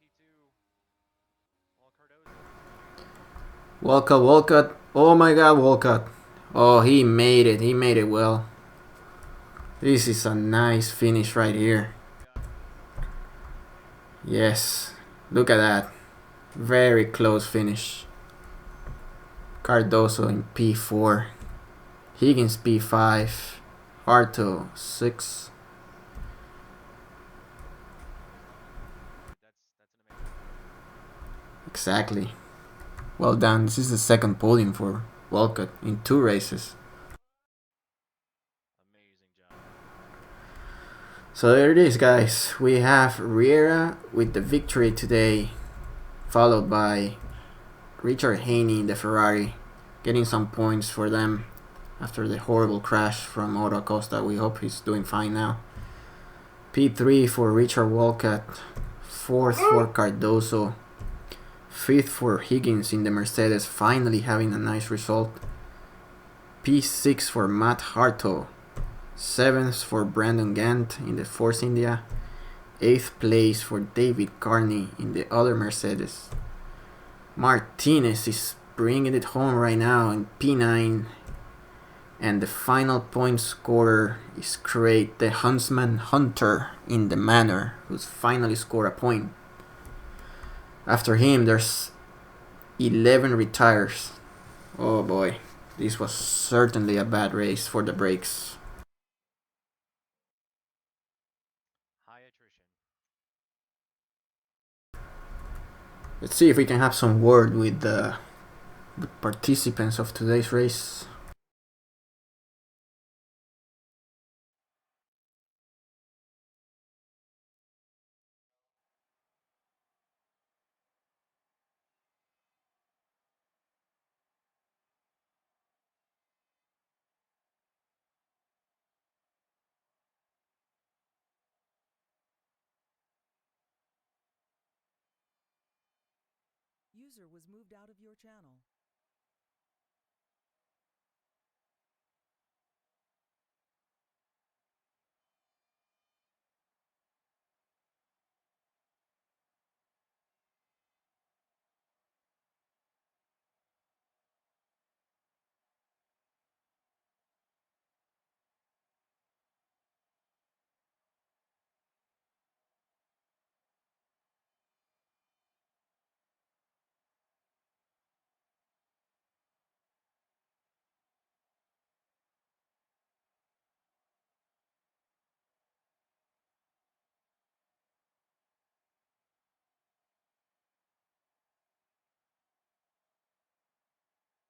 P2. Walcott. Oh my god, Walcott. Oh, he made it. He made it well. This is a nice finish right here. Yes. Look at that. Very close finish. Cardoso in P4. Higgins P5. Harto 6. Exactly. Well done. This is the second podium for Walcott in 2 races. Amazing job. So there it is, guys. We have Riera with the victory today, followed by Richard Haney in the Ferrari, getting some points for them after the horrible crash from Oro Acosta. We hope he's doing fine now. P3 for Richard Walcott, 4th for Cardoso, 5th for Higgins in the Mercedes, finally having a nice result. P6 for Matt Harto, 7th for Brandon Gant in the Force India, 8th place for David Carney in the other Mercedes. Martinez is bringing it home right now in P9, and the final point scorer is Craig the Huntsman Hunter in the Manor, who's finally scored a point. After him, there's 11 retires. Oh boy, this was certainly a bad race for the brakes. High attrition. Let's see if we can have some word with the participants of today's race. User was moved out of your channel.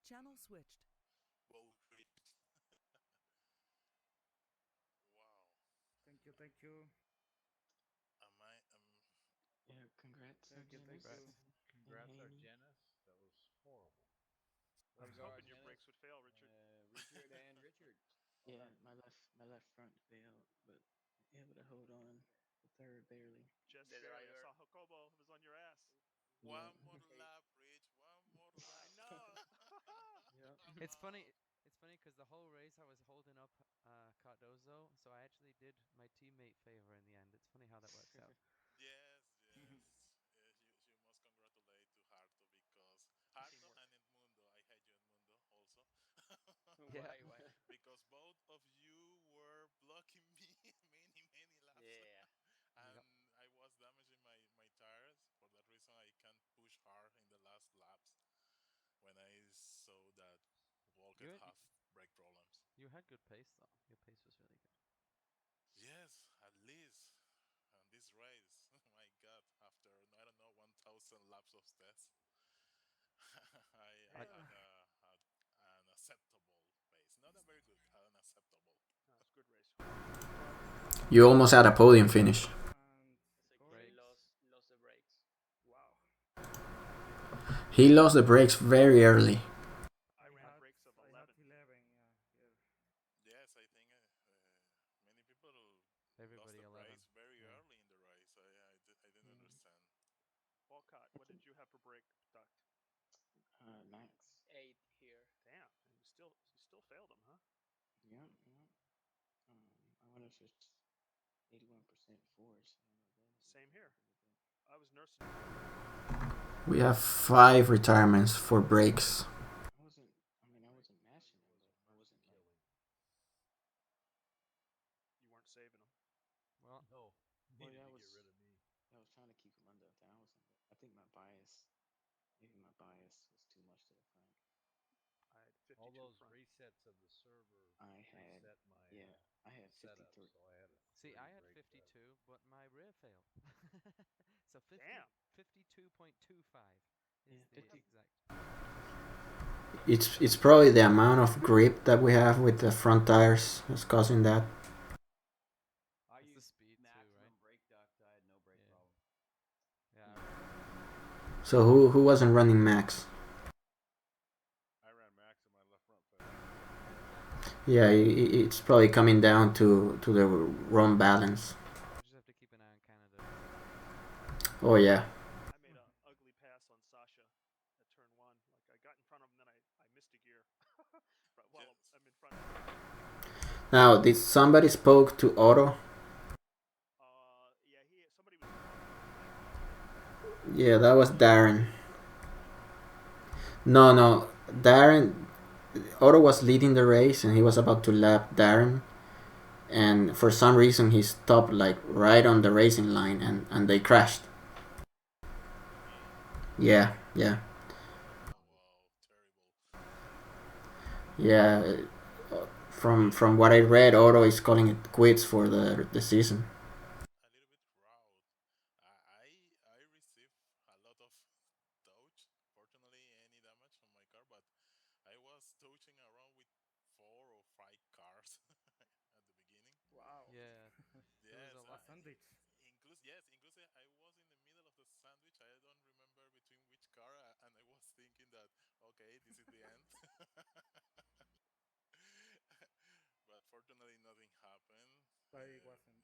Channel switched. Bullshit. Wow. Thank you. Am I Yeah, congrats, Thank you, thank Argenis. you. Congrats, Haney. Argenis. That was horrible. I was hoping your brakes would fail, Richard. Richard and Richard. Yeah, my left front failed, but able to hold on. The third barely. Just The barely. I driver. saw Jacobo was on your ass. Yeah. one more lap, Rich? One more I lap. know. Yep. It's funny. It's funny because the whole race I was holding up Cardozo, so I actually did my teammate favor in the end. It's funny how that works out. Yes, yes. Yes, you must congratulate to Harto because Harto Teamwork. and Edmundo. I had you Edmundo also. Yeah. Why? Because both of you were blocking me many laps. Yeah. And Yep. I was damaging my tires. For that reason, I can't push hard in the last laps when I saw that You Walcott had, have brake problems. you had good pace though. Your pace was really good. Yes, at least on this race. My God, after I don't know 1,000 laps of test, I Yeah. had an acceptable pace. Not a very good, an acceptable. No, it's a good race. You almost had a podium finish. And So he scoring. lost the brakes. Wow. He lost the brakes very early. I ran brakes of I 11. had 11, yeah. Yes, I think many people lost Everybody the 11. brakes very Yeah. early in the race. I didn't understand. Walcott, what did you have for brake duct? Max. 8 here. Damn, and you still failed him, huh? Yep, yep. I wonder if it's 81% force. I don't know. Same That here. a little bit. I was nursing. We have 5 retirements for brakes. I wasn't mashing him, but I wasn't like. You weren't saving him. Well, No, Well, needed yeah, to get rid of me. I was trying to keep him under 1,000, but I think my bias, maybe my bias was too much to the front. I had 52 All those front. resets of the server I had, reset my yeah, I had setup, 53. so I had a see, I had brake 52, set. but my rear failed. So 50, Damn. 52.25 Yeah, is the 50. exact. It's probably the amount of grip that we have with the front tires that's causing that. I It's the used speed too, maximum right? brake duct. I had no brake Yeah. problem. Yeah. So who wasn't running max? Yeah, it's probably coming down to the wrong balance. We just have to keep an eye on Canada because they're gonna be fast. Oh yeah. I made a ugly pass on Sasha at turn one. Like I got in front of him, then I missed a gear. Well, Yes. I'm in front of him. Now, did somebody spoke to Otto? Yeah, somebody was talking to him. Yeah, that was Darren. Oh, No, no, Darren. Otto was leading the race and he was about to lap Darren, and for some reason he stopped like right on the racing line, and they crashed. Really? Yeah, yeah, Oh wow, terrible. yeah. From what I read, Otto is calling it quits for the season. A little bit proud. I received a lot of touch. Fortunately, any damage on my car, but I was touching around with 4 or 5 cars at the beginning. Wow. Yeah, there was a Yes, A lot. sandwich. inclusive I was in the middle of the sandwich. I don't remember between which car, and I was thinking that okay, this is the end. But fortunately, nothing happened. But it wasn't.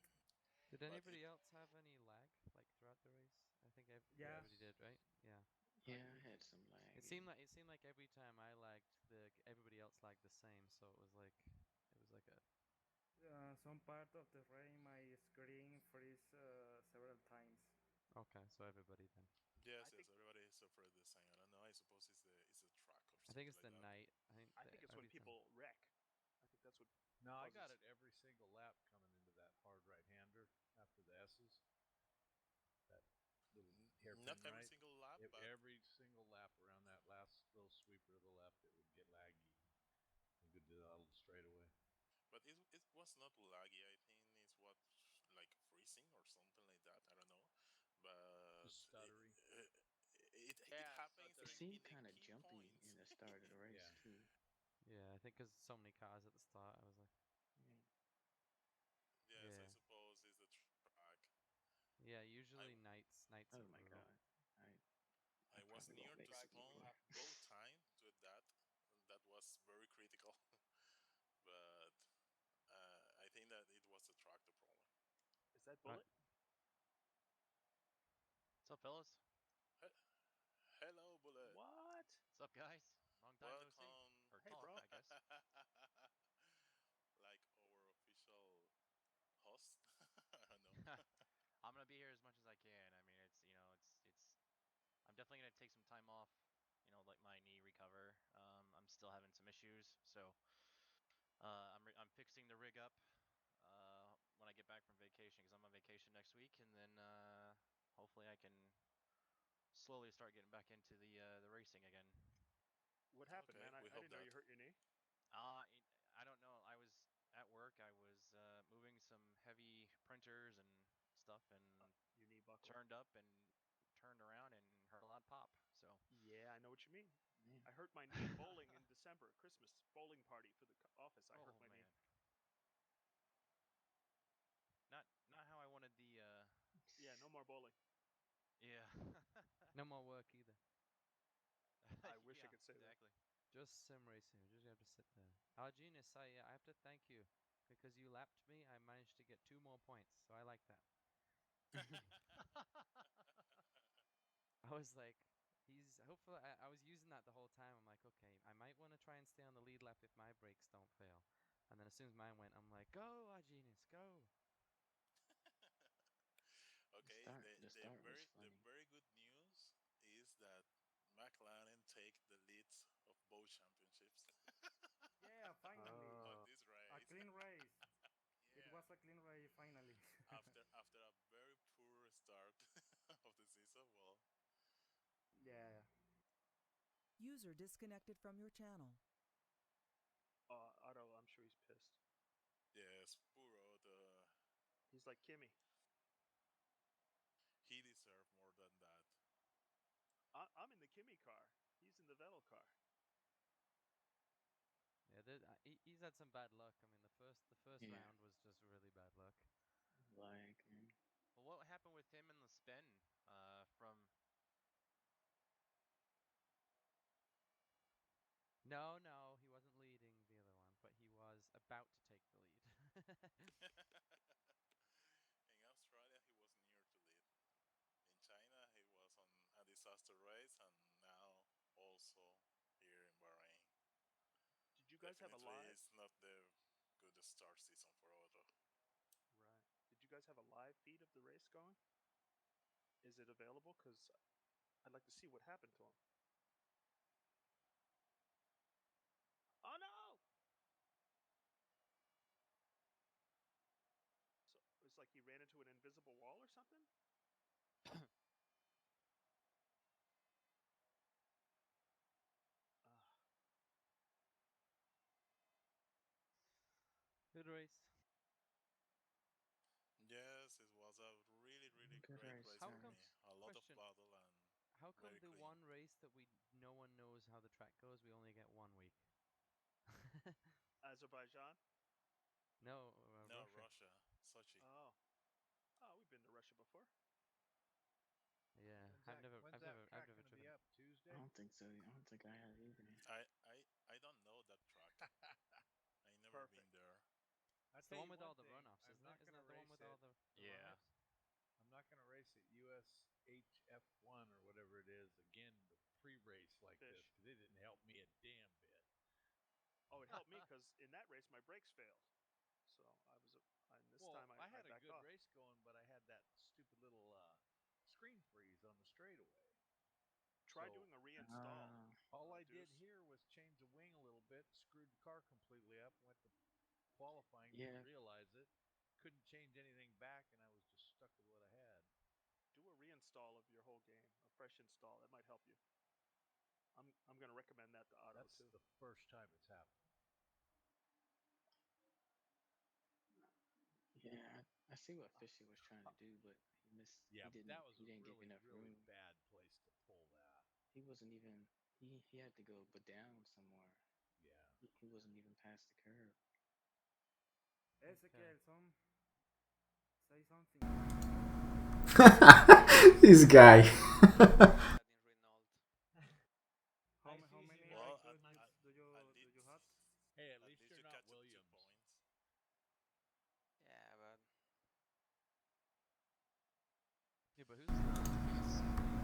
Did But it anybody else have any lag like throughout the race? I think Yeah. everybody did, right? Yeah. Yeah, I had some lag. It seemed like every time I lagged, everybody else lagged the same. So it was like a Some part of the rain, my screen freeze several times. okay. So everybody then. yes, I think yes, everybody suffered the same. I don't know. I suppose it's the track or I think something it's like the that. night. I think I that think it's when every time. people wreck. I think that's what No, I got causes. it every single lap coming into that hard right-hander after the S's. That little Not hairpin every right. single lap, but Every single lap around that last little sweeper to the left, it would get laggy. You could do that little straightaway. it was not laggy. I think it's what like freezing or something like that. I don't know, but Just stuttery. it Yeah, happens It stuttering. in seemed the kind of key jumpy points. in the start of the race Yeah. too. Yeah, I think because so many cars at the start, I was like, Yeah. Yes, I yeah, suppose it's the track. yeah. I Usually nights Oh are my brutal. god. I I was probably near won't make to it to the spawn end. both time to that. That was very critical, but I think that it was the track the problem. Is that Right. bullet? What's up, fellas? Hello, Bullet. What? What's up, guys? Long time no see. Welcome. Or Hey, talk, bro. I guess. Like our official host. I don't know. I'm gonna be here as much as I can. I mean, it's. I'm definitely gonna take some time off. Let my knee recover. I'm still having some issues, so I'm fixing the rig up when I get back from vacation because I'm on vacation next week, and then hopefully I can slowly start getting back into the racing again. What happened, Okay, man? we I hope didn't know that. you hurt your knee. I don't know. I was at work. I was moving some heavy printers and stuff, and Your knee buckled. turned up and turned around and heard a loud pop. So, Yeah, I know what you mean. Man. I hurt my knee bowling in December, Christmas bowling party for the office. I hurt oh my knee. man, not how I wanted the. Yeah, no more bowling. Yeah. No more work either. I wish I Yeah. could say that. Exactly. Just sim racing. We just have to sit there. Our genius, I have to thank you because you lapped me. I managed to get 2 more points, so I like that. I was like, he's hopefully. I was using that the whole time. I'm like, okay, I might want to try and stay on the lead lap if my brakes don't fail. And then as soon as mine went, I'm like, go, our genius, go. Okay, The start was the funny. very good news is that McLaren take the leads of both championships Yeah, finally. on Oh. this A race. clean race. It Yeah, was a clean race finally. after a very poor start of the season. Well, Yeah. User disconnected from your channel. Otto, I'm sure he's pissed. yes, poor Otto. He's like Kimmy. He deserved more than that. I'm in the Kimmy car. He's in the Vettel car. Yeah, he's had some bad luck. I mean, the first Yeah. round was just really bad luck. Lag and Well, what happened with him in the spin? From No, he wasn't leading the other one, but he was about to take the lead. In Australia, he was near to lead. In China, he was on a disaster race, and now also here in Bahrain. Did you guys have a Definitely, live? it's not the good start season for Otto. Right. Did you guys have a live feed of the race going? Is it available? Because I'd like to see what happened to him. Oh no! So it's like he ran into an invisible wall or something? Ah, Good race. Yes, it was a really, really Good great race, race How for come? me. guys. A lot of Question: battle and How come very the clean. one race that no one knows how the track goes, we only get 1 week? Azerbaijan? No, No, Russia. Russia, Sochi. Oh. Oh, we've been to Russia before. Yeah, When's I've that, never, when's I've that never, I've track never going to be driven. up? Tuesday? I don't think so. I don't think I have either. I don't know that track. I never been Perfect. there. I'll It's the tell one you with one all the thing. runoffs, I'm isn't not it? going Isn't to that the one race with it. all the Yeah. runoffs? I'm not going to race at USHF1 or whatever it is again, the pre-race like this, Fish. because it didn't help me a damn bit. Oh, it helped me because in that race my brakes failed. So this Well, time I I had a backed good off. race going, but I had that stupid little screen freeze on the straightaway. Try So doing a reinstall. all I did Deuce. here was change the wing a little bit, screwed the car completely up, went to qualifying, Yeah. didn't realize it, couldn't change anything back, and I was just stuck with what I had. Do a reinstall of your whole game, a fresh install. That might help you. I'm going to recommend that to Otto That's too. the first time it's happened. Yeah, I see what Fishy was trying to do, but he missed. Yeah, He but didn't. that was He a didn't get really, enough really room. bad place to pull that. He wasn't even. He had to go but down somewhere. Yeah. He wasn't even past the curve. Ezekiel, say something. This guy. How I see many here. Well, points do you have? Hey, at at least least you're you not catch up 2 Williams. points. Yeah, but Yeah, but who's?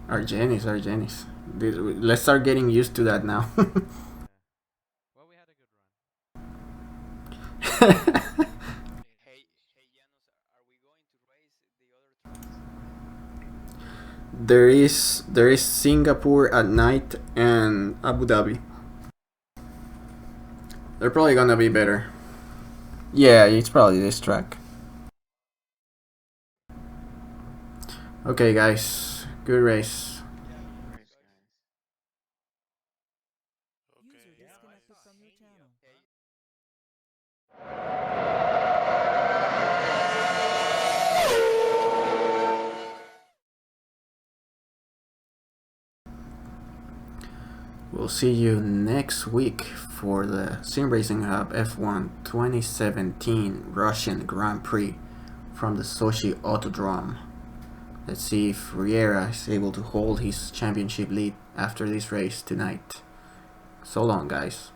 Argenis. Let's start getting used to that now. Yeah. Well, we had a good run. Hey, Janus, are we going to race the other tracks? there is Singapore at night and Abu Dhabi. They're probably gonna be better. Yeah, it's probably this track. Okay, guys. Good race. Yeah, good race, Race, guys. guys. User Okay, Yeah, I disconnected saw from your Haney channel. up Hey, front. We'll see you next week for the SimRacingHub F1 2017 Russian Grand Prix from the Sochi Autodrome. Let's see if Riera is able to hold his championship lead after this race tonight. So long, guys.